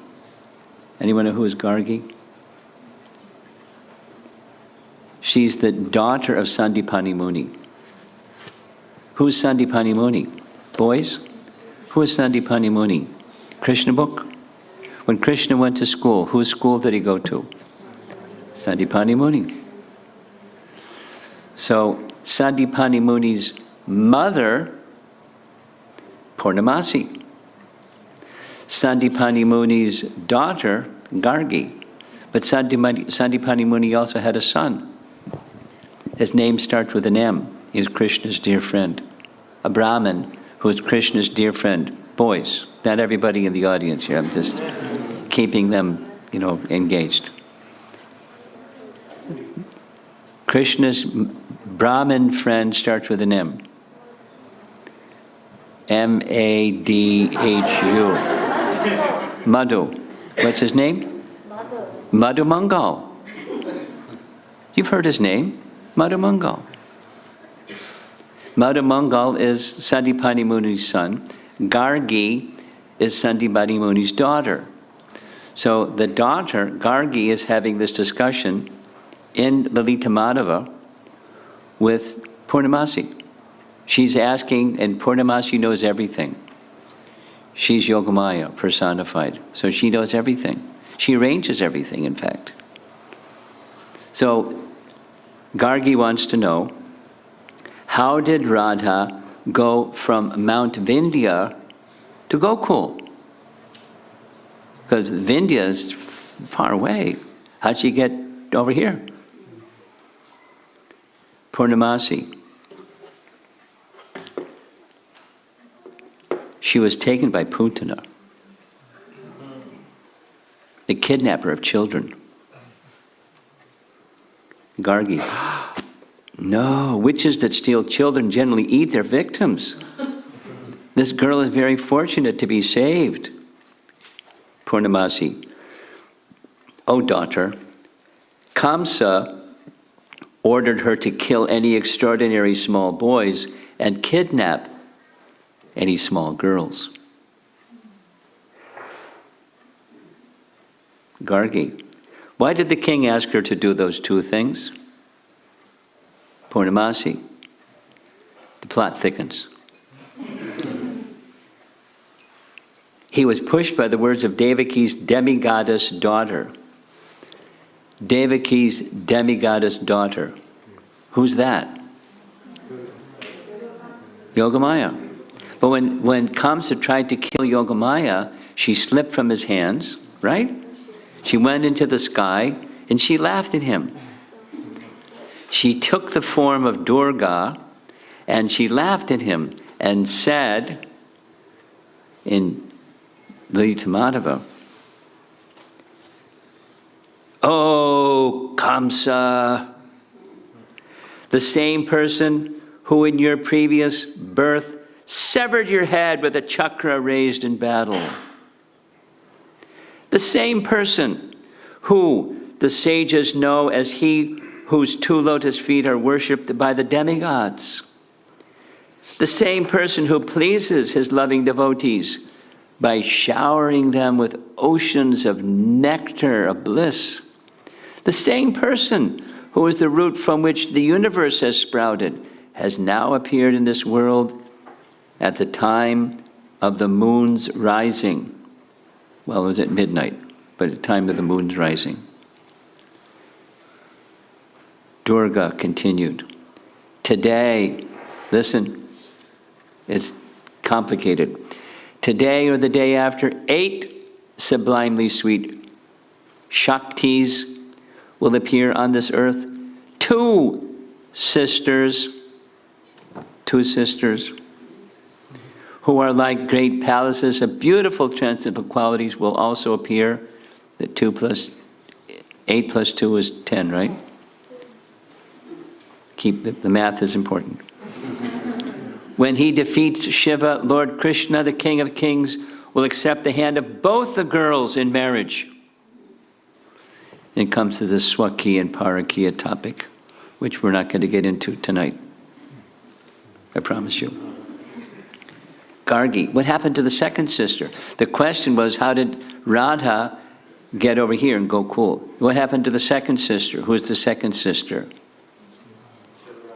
Anyone know who is Gargi? She's the daughter of Sandipani Muni. Who's Sandipani Muni? Boys? Who is Sandipani Muni? Krishna book? When Krishna went to school, whose school did he go to? Sandipani Muni. So Sandipani Muni's mother, Purnamasi. Sandipani Muni's daughter, Gargi. But Sandipani Muni also had a son. His name starts with an M. He is Krishna's dear friend. A Brahmin who is Krishna's dear friend. Boys, not everybody in the audience here. I'm just keeping them, engaged. Krishna's Brahmin friend starts with an M. M-A-D-H-U. Madhu. What's his name? Madhu Mangal. You've heard his name. Madhu Mangal. Madhu Mangal is Sandipani Muni's son. Gargi is Sandipani Muni's daughter. So the daughter, Gargi, is having this discussion in Lalita Madhava with Purnamasi. She's asking, and Purnamasi knows everything. She's Yogamaya personified, so she knows everything. She arranges everything, in fact. So Gargi wants to know, how did Radha go from Mount Vindhya to Gokul? Because Vindhya is far away. How'd she get over here? Purnamasi. She was taken by Putana, the kidnapper of children. Gargi. No, witches that steal children generally eat their victims. This girl is very fortunate to be saved. Purnamasi, O daughter, Kamsa ordered her to kill any extraordinary small boys and kidnap any small girls. Gargi, why did the king ask her to do those two things? Purnamasi, the plot thickens. He was pushed by the words of Devaki's demigoddess daughter. Devaki's demigoddess daughter. Who's that? Yogamaya. But when Kamsa tried to kill Yogamaya, she slipped from his hands, right? She went into the sky and she laughed at him. She took the form of Durga and she laughed at him and said in Lalita Madhava, "Oh, Kamsa, the same person who in your previous birth severed your head with a chakra raised in battle. The same person who the sages know as he whose two lotus feet are worshipped by the demigods. The same person who pleases his loving devotees by showering them with oceans of nectar of bliss. The same person who is the root from which the universe has sprouted has now appeared in this world at the time of the moon's rising." Well, it was at midnight, but at the time of the moon's rising. Durga continued, "Today," listen, it's complicated. "Today or the day after, 8 sublimely sweet Shaktis will appear on this earth. Two sisters, who are like great palaces of beautiful transcendental qualities will also appear." The 8 plus 2 is 10, right? The math is important. "When he defeats Shiva, Lord Krishna, the King of Kings, will accept the hand of both the girls in marriage." It comes to the Swakya and Parakya topic, which we're not going to get into tonight. I promise you. Gargi, what happened to the second sister? The question was, how did Radha get over here in Gokul? What happened to the second sister? Who is the second sister?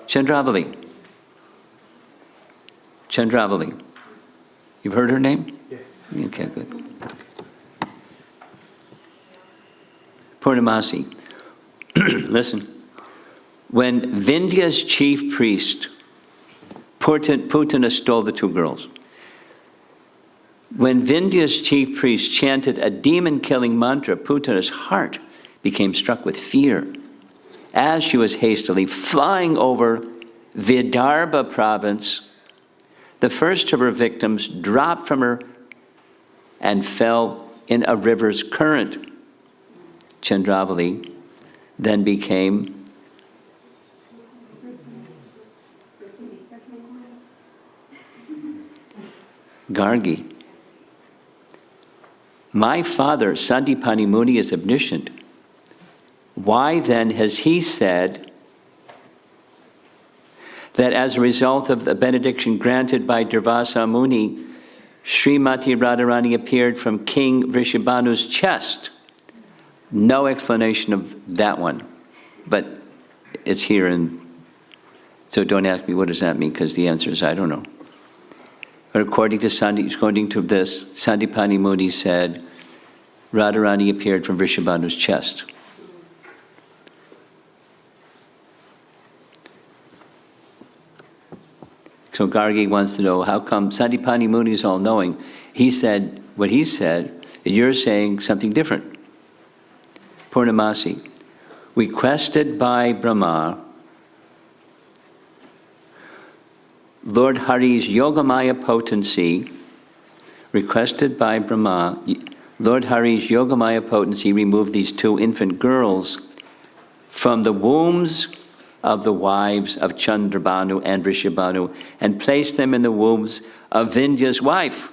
Chandravali. Chandravali. You've heard her name? Yes. Okay, good. Purnamasi. Listen. When Vindhya's chief priest, Putana stole the 2 girls. When Vindhya's chief priest chanted a demon-killing mantra, Putana's heart became struck with fear. As she was hastily flying over Vidarbha province, the first of her victims dropped from her and fell in a river's current. Chandravali then became Gargi. My father, Sandipani Muni, is omniscient. Why then has he said that as a result of the benediction granted by Durvasa Muni, Shrimati Radharani appeared from King Vrishabhanu's chest? No explanation of that one, but it's here, and so don't ask me what does that mean, because the answer is I don't know. But according to this, Sandipani Muni said, Radharani appeared from Vrishabhanu's chest. So Gargi wants to know, how come Sandipani Muni is all-knowing? He said what he said, and you're saying something different. Purnamasi, requested by Brahma, Lord Hari's Yogamaya potency, requested by Brahma, Lord Hari's Yogamaya potency removed these 2 infant girls from the wombs of the wives of Chandravali and Vrishabhanu and placed them in the wombs of Vindhya's wife.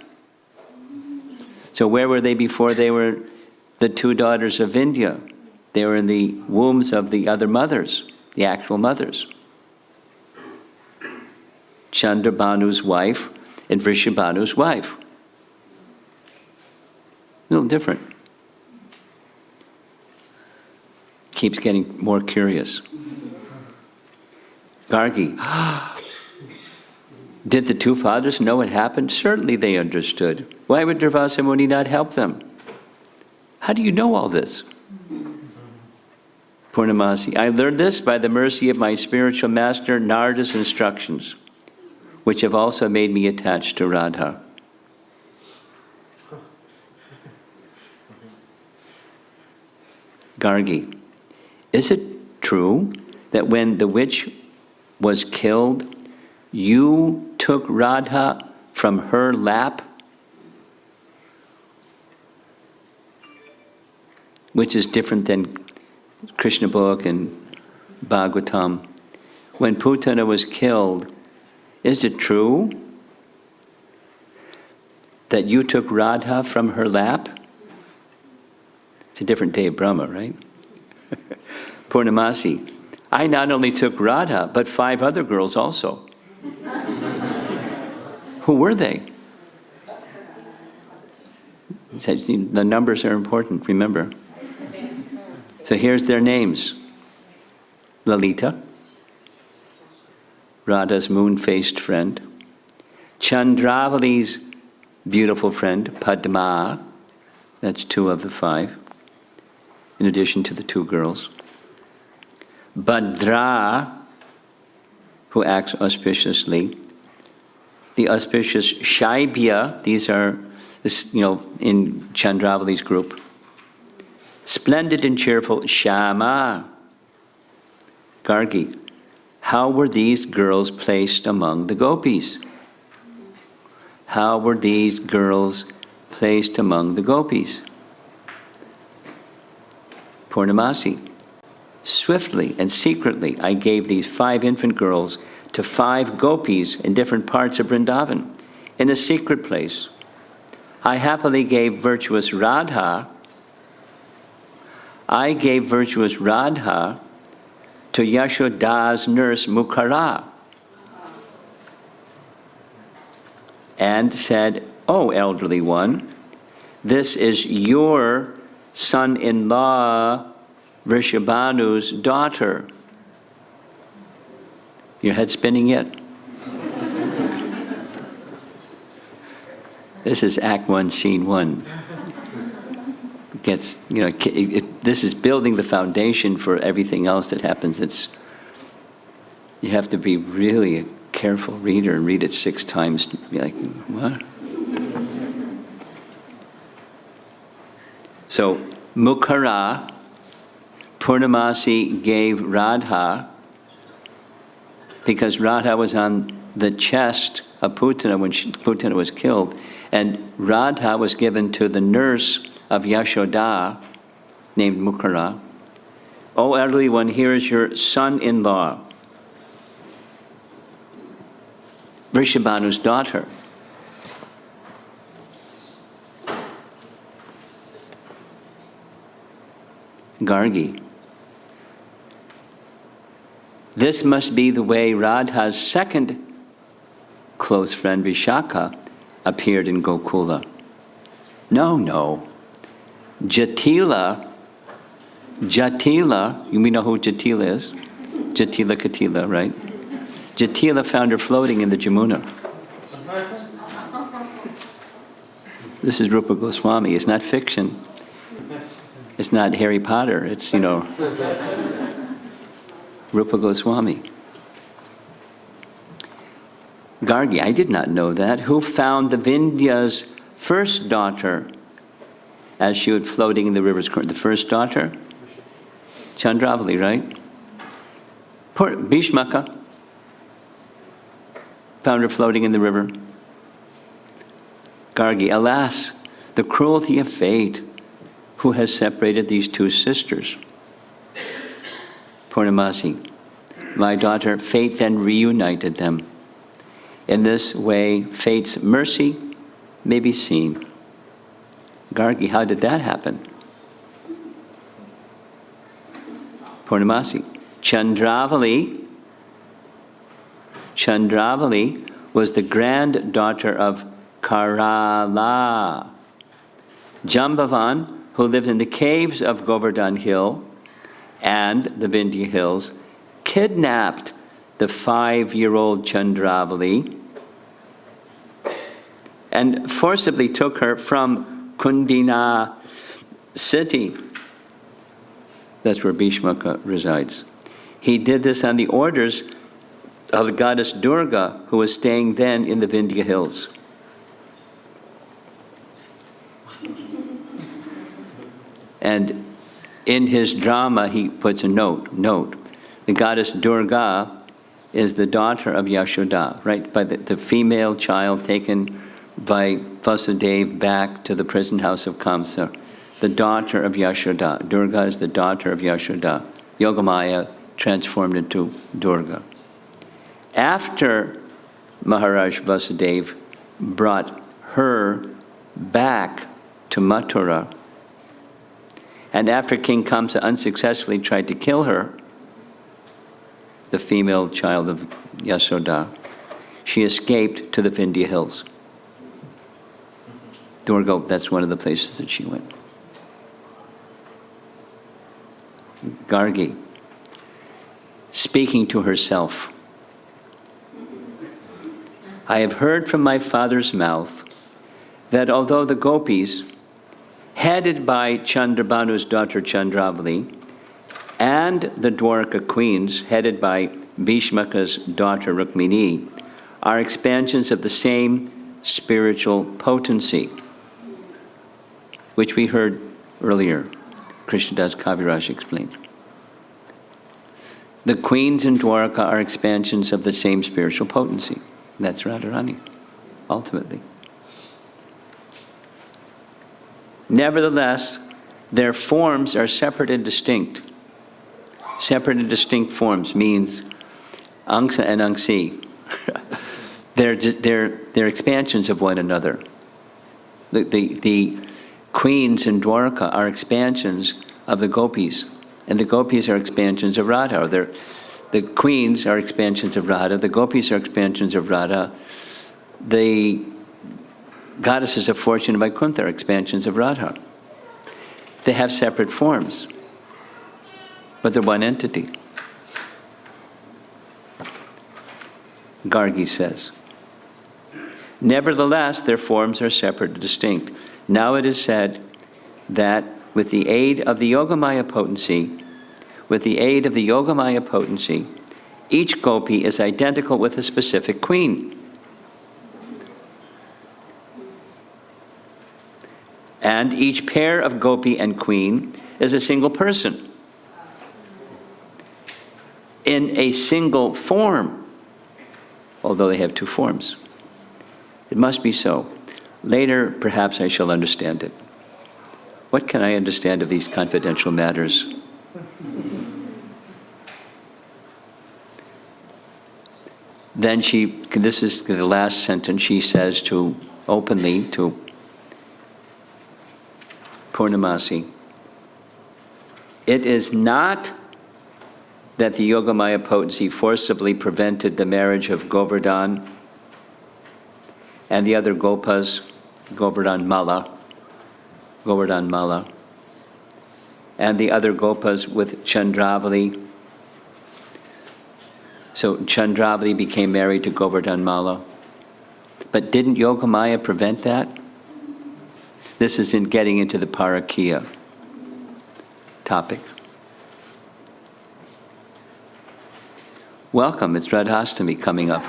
So where were they before they were the two daughters of Vindhya? They were in the wombs of the other mothers, the actual mothers. Chandravali's wife and Vrishabhanu's wife. A little different. Keeps getting more curious. Gargi, did the two fathers know what happened? Certainly they understood. Why would Durvasa Muni not help them? How do you know all this? Purnamasi, I learned this by the mercy of my spiritual master Narada's instructions, which have also made me attached to Radha. Gargi, is it true that when the witch was killed, you took Radha from her lap? Which is different than Krishna book and Bhagavatam. When Putana was killed, is it true that you took Radha from her lap? It's a different day of Brahma, right? Purnamasi, I not only took Radha, but 5 other girls also. Who were they? The numbers are important, remember. So here's their names. Lalita, Radha's moon-faced friend. Chandravali's beautiful friend, Padma. That's 2 of the 5, in addition to the 2 girls. Bhadra, who acts auspiciously. The auspicious Shaibya, these are, in Chandravali's group. Splendid and cheerful Shama. Gargi, how were these girls placed among the gopis? How were these girls placed among the gopis? Purnamasi, swiftly and secretly I gave these 5 infant girls to 5 gopis in different parts of Vrindavan, in a secret place. I happily gave virtuous Radha to Yashoda's nurse Mukhara and said, "Oh, elderly one, this is your son-in-law Vrishabhanu's daughter." Your head spinning yet? This is Act 1, Scene 1. This is building the foundation for everything else that happens. You have to be really a careful reader and read it 6 times to be like, what? So, Mukhara, Purnamasi gave Radha, because Radha was on the chest of Putana when Putana was killed, and Radha was given to the nurse of Yashoda, named Mukhara. "Oh, elderly one, here is your son-in-law, Vrishabhanu's daughter." Gargi, this must be the way Radha's second close friend Vishaka appeared in Gokula. No. Jatila, you know who Jatila is? Jatila Katila, right? Jatila found her floating in the Jamuna. This is Rupa Goswami. It's not fiction. It's not Harry Potter. It's, Rupa Goswami. Gargi, I did not know that. Who found the Vindhya's first daughter as she was floating in the river's current? The first daughter? Chandravali, right? Poor Bhishmaka found her floating in the river. Gargi, alas, the cruelty of fate, who has separated these 2 sisters. Purnamasi, my daughter, fate then reunited them. In this way, fate's mercy may be seen. Gargi, how did that happen? Purnamasi. Chandravali was the granddaughter of Karala. Jambavan, who lived in the caves of Govardhan Hill and the Vindhya Hills, kidnapped the 5-year-old Chandravali and forcibly took her from Kundina city. That's where Bhishmaka resides. He did this on the orders of the goddess Durga, who was staying then in the Vindhya Hills. And in his drama, he puts a note. The goddess Durga is the daughter of Yashoda, right? By the female child taken by Vasudeva back to the prison house of Kamsa. The daughter of Yashoda. Durga is the daughter of Yashoda. Yogamaya transformed into Durga. After Maharaj Vasudeva brought her back to Mathura, and after King Kamsa unsuccessfully tried to kill her, the female child of Yashoda, she escaped to the Vindhya Hills. Durga, that's one of the places that she went. Gargi, speaking to herself, I have heard from my father's mouth that although the gopis, headed by Chandrabanu's daughter Chandravali, and the Dwarka queens, headed by Bhishmaka's daughter Rukmini, are expansions of the same spiritual potency, which we heard earlier, Krishnadas Kaviraj explained. The queens in Dwarka are expansions of the same spiritual potency. That's Radharani, ultimately. Nevertheless, their forms are separate and distinct. Separate and distinct forms means Angsa and Angsi. They're expansions of one another. The queens in Dwarka are expansions of the gopis, and the gopis are expansions of Radha. The queens are expansions of Radha, the gopis are expansions of Radha, the goddesses of fortune and Vaikuntha are expansions of Radha. They have separate forms, but they're one entity. Gargi says, nevertheless, their forms are separate and distinct. Now it is said that with the aid of the Yogamaya potency, each gopi is identical with a specific queen. And each pair of gopi and queen is a single person in a single form, although they have two forms. It must be so. Later, perhaps I shall understand it. What can I understand of these confidential matters? Then this is the last sentence, she says openly to Purnamasi, it is not that the Yogamaya potency forcibly prevented the marriage of Govardhan and the other Gopas, Govardhan Mala, and the other Gopas with Chandravali. So Chandravali became married to Govardhan Mala. But didn't Yogamaya prevent that? This is in getting into the Parakiya topic. Welcome, it's Radhastami coming up.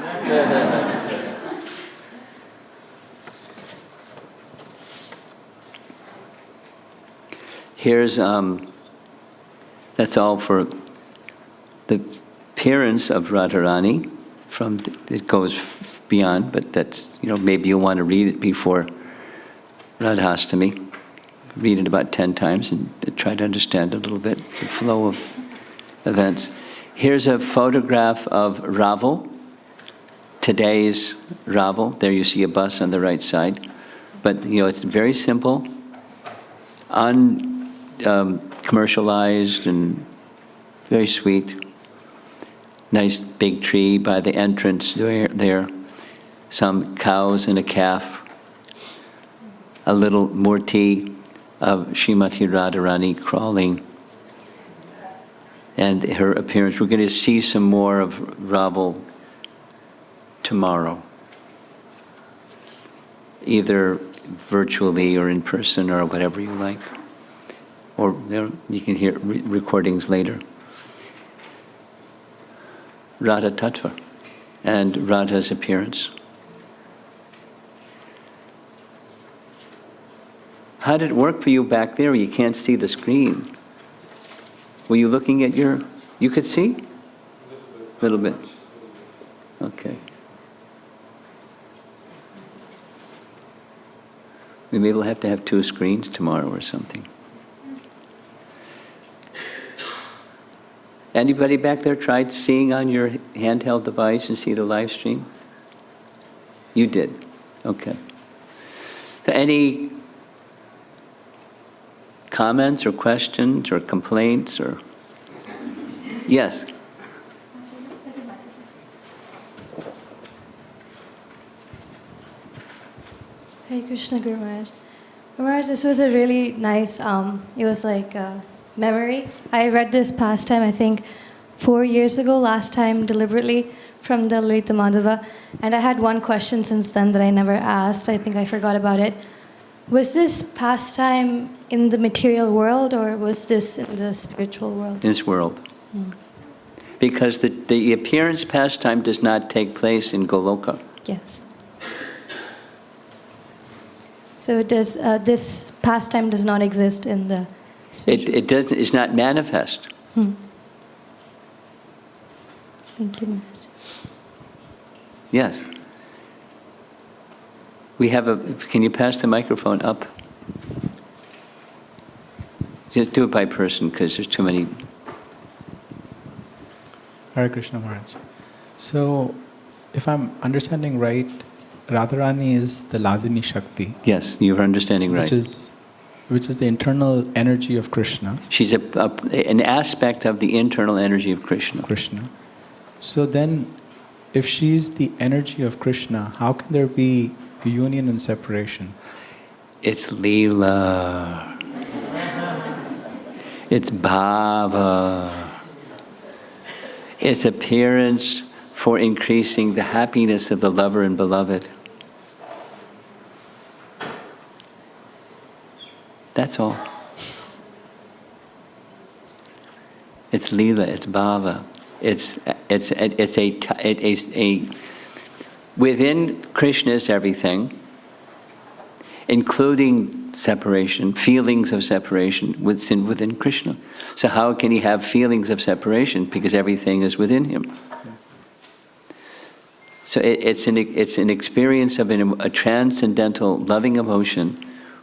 Here's, that's all for the appearance of Radharani. It goes beyond, but that's, maybe you'll want to read it before Radhastami. Read it about 10 times and try to understand a little bit the flow of events. Here's a photograph of Ravel, today's Ravel. There you see a bus on the right side. But, it's very simple, uncommercialized and very sweet. Nice big tree by the entrance there. Some cows and a calf. A little murti of Shimati Radharani crawling. And her appearance. We're going to see some more of Ravel tomorrow. Either virtually or in person or whatever you like. Or you can hear recordings later. Radha Tattva and Radha's appearance. How did it work for you back there? You can't see the screen. Were you looking at you could see? A little bit. Okay. We maybe we'll have to have 2 screens tomorrow or something. Anybody back there tried seeing on your handheld device and see the live stream? You did. Okay. So any comments or questions or complaints or? Yes. Hey Krishna Guru Maharaj. Guru Maharaj, this was a really nice, it was like a memory. I read this pastime, I think, 4 years ago, last time deliberately from the Lalita Madhava. And I had one question since then that I never asked. I think I forgot about it. Was this pastime in the material world or was this in the spiritual world? This world. Because the appearance pastime does not take place in Goloka. Yes. So does this pastime does not exist in the spiritual? It doesn't. It's not manifest. Thank you, Maharaj. Yes. We have a. Can you pass the microphone up? Just do it by person because there's too many. Hare Krishna Maharaj. So, if I'm understanding right, Radharani is the Ladini Shakti. Yes, you're understanding right. Which is the internal energy of Krishna. She's an aspect of the internal energy of Krishna. So then, if she's the energy of Krishna, how can there be union and separation? It's Leela. It's Bhava. It's appearance for increasing the happiness of the lover and beloved. That's all. It's Leela, it's Bhava. It's a within Krishna is everything, including separation, feelings of separation within Krishna. So how can he have feelings of separation? Because everything is within him. So it's an experience of a transcendental loving emotion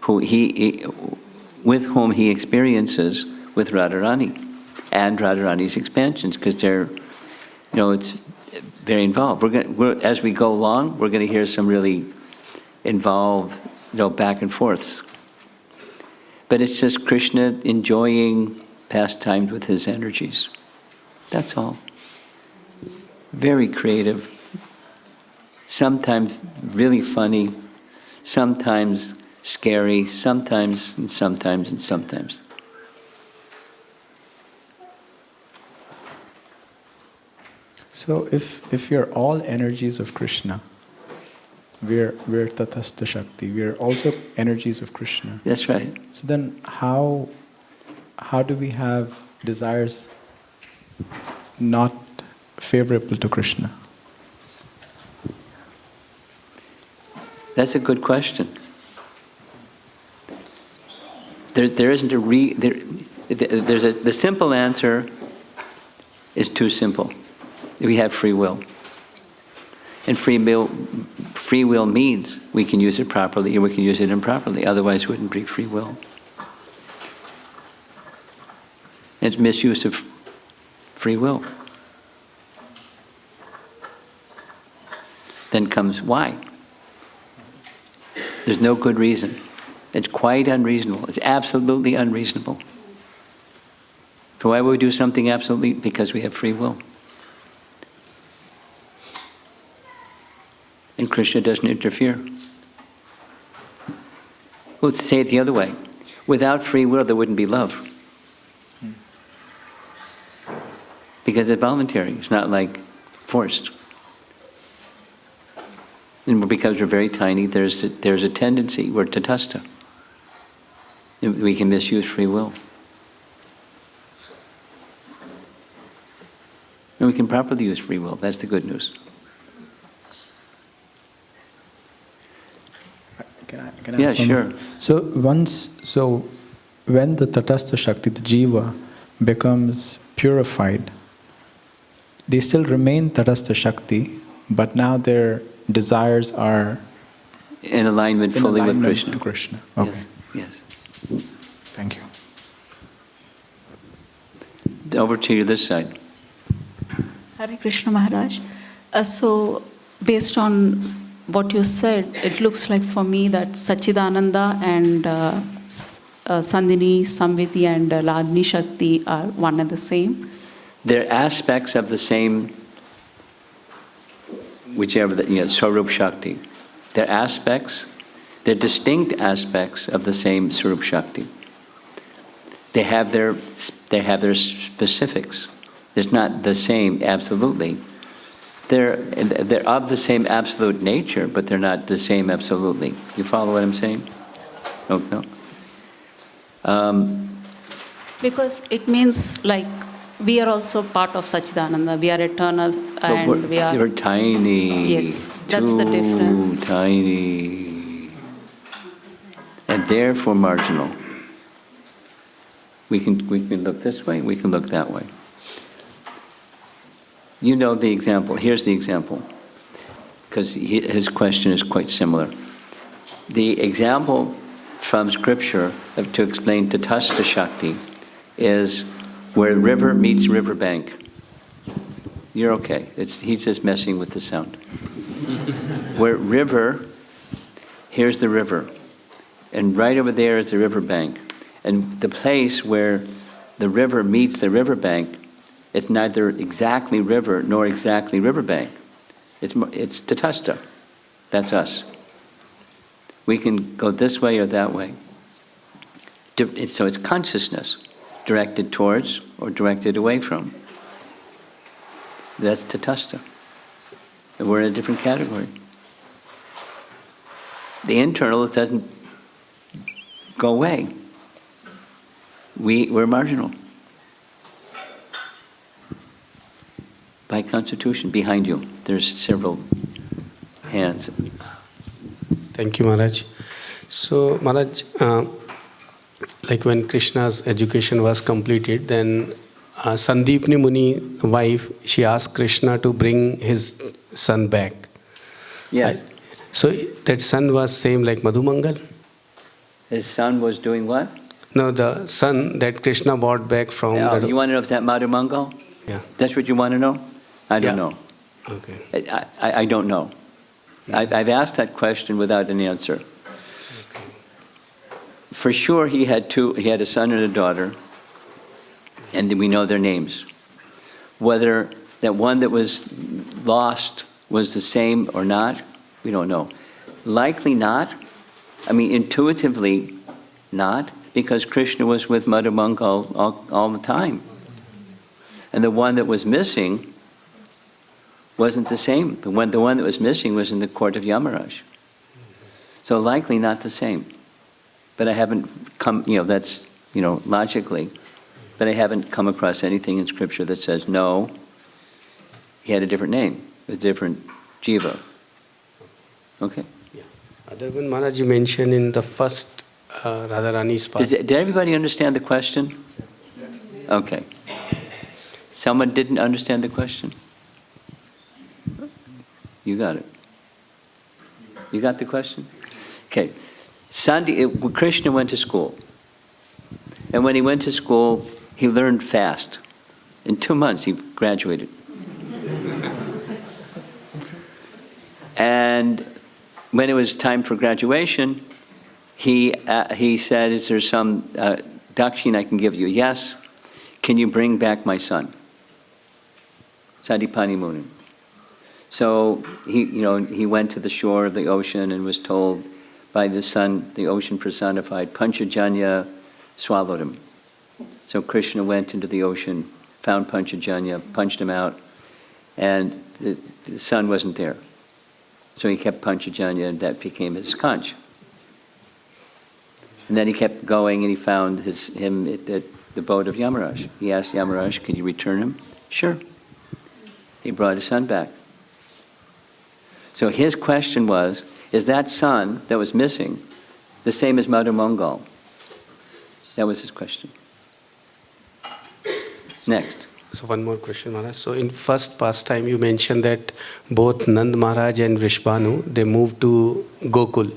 with whom he experiences with Radharani and Radharani's expansions, because they're, it's very involved. As we go along, we're going to hear some really involved, back and forths. But it's just Krishna enjoying pastimes with his energies. That's all. Very creative. Sometimes really funny. Sometimes scary. Sometimes. So if you're all energies of Krishna, we're Tatastha Shakti, we're also energies of Krishna. That's right. So then how do we have desires not favorable to Krishna? That's a good question. There isn't the simple answer is too simple. We have free will. And free will means we can use it properly or we can use it improperly. Otherwise it wouldn't be free will. It's misuse of free will. then comes why. There's no good reason. It's quite unreasonable. It's absolutely unreasonable. So why would we do something absolutely? Because we have free will. And Krishna doesn't interfere. Let's say it the other way. Without free will, there wouldn't be love. Because it's voluntary. It's not like forced. And because we're very tiny, there's a tendency, we're tatastha. We can misuse free will. And we can properly use free will. That's the good news. Can I Yeah, ask one sure. more? So when the Tatastha Shakti, the Jiva, becomes purified, they still remain Tatastha Shakti, but now their desires are In alignment in fully alignment with Krishna. to Krishna. Okay. Yes, yes. Thank you. Over to you this side. Hare Krishna Maharaj. So, based on what you said, it looks like for me that Sachidananda and Sandhini, Samviti and Ladni Shakti are one and the same. They're aspects of the same, whichever, Swarup Shakti. They're aspects, they're distinct aspects of the same Swarup Shakti. They have their specifics. It's not the same absolutely. They're of the same absolute nature, but they're not the same absolutely. You follow what I'm saying? Oh, no? Because it means like we are also part of Sachidananda. We are eternal and we are... You're tiny. Yes, that's the difference. Too tiny. And therefore marginal. We can look this way, we can look that way. You know the example. Here's the example, because his question is quite similar. The example from Scripture to explain Tatastha Shakti is where river meets riverbank. You're okay. He's just messing with the sound. Where river, here's the river, and right over there is the riverbank. And the place where the river meets the riverbank, it's neither exactly river nor exactly riverbank. It's Tatastha. That's us. We can go this way or that way. So it's consciousness directed towards or directed away from. That's Tatastha. And we're in a different category. The internal doesn't go away. We're marginal. By constitution, behind you, there's several hands. Thank you, Maharaj. So, Maharaj, like when Krishna's education was completed, then Sandeepni Muni wife, she asked Krishna to bring his son back. Yes. So that son was same like Madhumangal? His son was doing what? No, the son that Krishna brought back from the... You want to know if that Madhumangal? Yeah. That's what you want to know? I don't know. Okay. I don't know. I've asked that question without an answer. Okay. For sure he had a son and a daughter, and we know their names. Whether that one that was lost was the same or not, we don't know. Likely not. I mean, intuitively not, because Krishna was with Madhumangal all the time. And the one that was missing wasn't the same. The one that was missing was in the court of Yamaraj. So likely not the same. But I haven't come, that's, logically, but I haven't come across anything in Scripture that says, no, he had a different name, a different jiva. Okay? Yeah. Other than Maharaj, you mentioned in the first Radharani's past. Did everybody understand the question? Okay. Someone didn't understand the question? You got it. You got the question? Okay. Krishna went to school. And when he went to school, he learned fast. In 2 months, he graduated. And when it was time for graduation, he said, is there some dakshina I can give you? Yes. Can you bring back my son? Sadipani Muni. So he went to the shore of the ocean and was told by the sun, the ocean personified, Panchajanya swallowed him. So Krishna went into the ocean, found Panchajanya, punched him out, and the sun wasn't there. So he kept Panchajanya, and that became his conch. And then he kept going, and he found him at the boat of Yamaraj. He asked Yamaraj, could you return him? Sure. He brought his son back. So his question was, is that son that was missing the same as Madhu Mangal? That was his question. Next. So one more question, Maharaj. So in first pastime, you mentioned that both Nand Maharaj and Vrishbhanu, they moved to Gokul.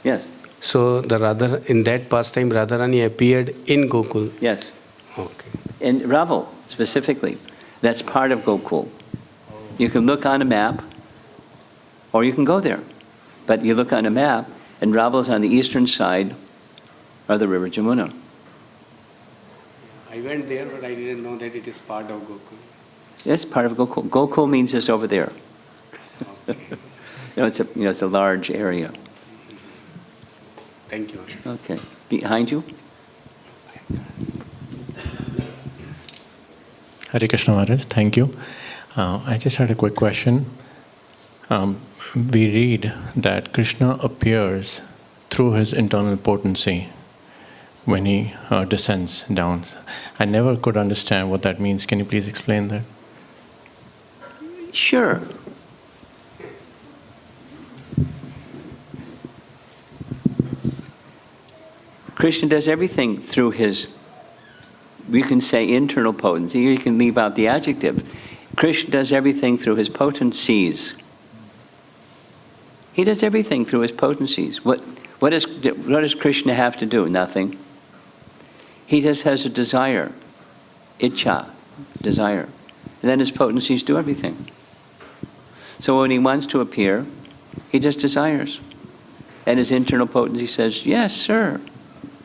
Yes. So in that pastime, Radharani appeared in Gokul. Yes. Okay. In Raval, specifically. That's part of Gokul. You can look on a map, or you can go there. But you look on a map, and Raval's on the eastern side of the river Jamuna. I went there, but I didn't know that it is part of Gokul. It's part of Gokul. Gokul means just over there. Okay. It's a large area. Thank you. Okay. Behind you? Hare Krishna Maharaj, thank you. I just had a quick question. We read that Krishna appears through his internal potency when he descends down. I never could understand what that means. Can you please explain that? Sure. Krishna does everything through his, you can say internal potency, or you can leave out the adjective. Krishna does everything through his potencies. He does everything through his potencies. What does Krishna have to do? Nothing. He just has a desire, ichcha, desire. And then his potencies do everything. So when he wants to appear, he just desires. And his internal potency says, yes, sir,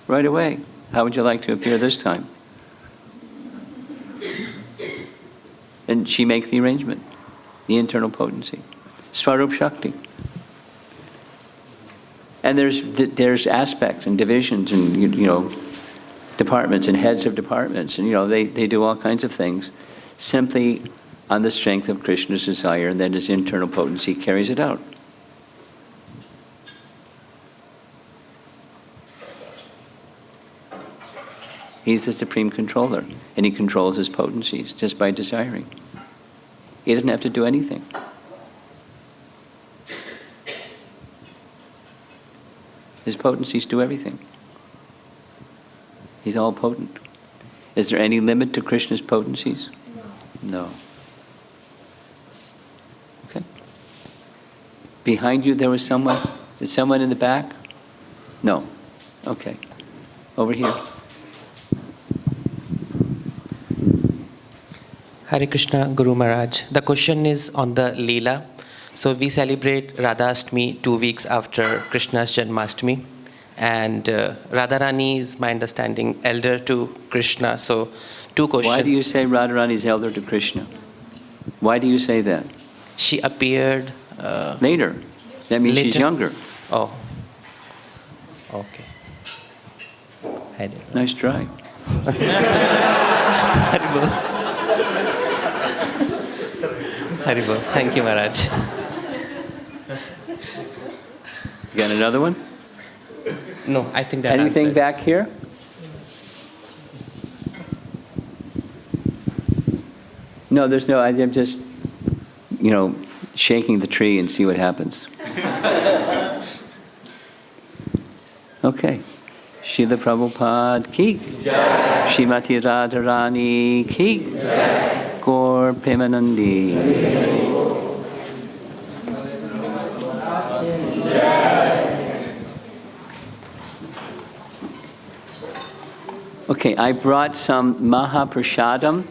right away. How would you like to appear this time? And she makes the arrangement, the internal potency. Swarup Shakti. And there's aspects and divisions and, departments and heads of departments. And, they do all kinds of things simply on the strength of Krishna's desire, and then his internal potency carries it out. He's the supreme controller, and he controls his potencies just by desiring. He doesn't have to do anything. His potencies do everything. He's all potent. Is there any limit to Krishna's potencies? No. Okay. Behind you there was someone? Is someone in the back? No. Okay. Over here. Hare Krishna, Guru Maharaj. The question is on the Leela. So we celebrate Radhastami 2 weeks after Krishna's Janmashtami. And Radharani is, my understanding, elder to Krishna. So 2 questions. Why do you say Radharani is elder to Krishna? Why do you say that? She appeared... later. That means later. she's younger. Oh. Okay. Nice try. Haribol. Haribol. Thank you, Maharaj. You got another one? No, I think that Anything answered. back here? No, there's no, I'm just, shaking the tree and see what happens. Okay. Srila Prabhupada ki. Shimati Radha Rani ki. Gaur Premanandi. Okay, I brought some Mahaprasadam.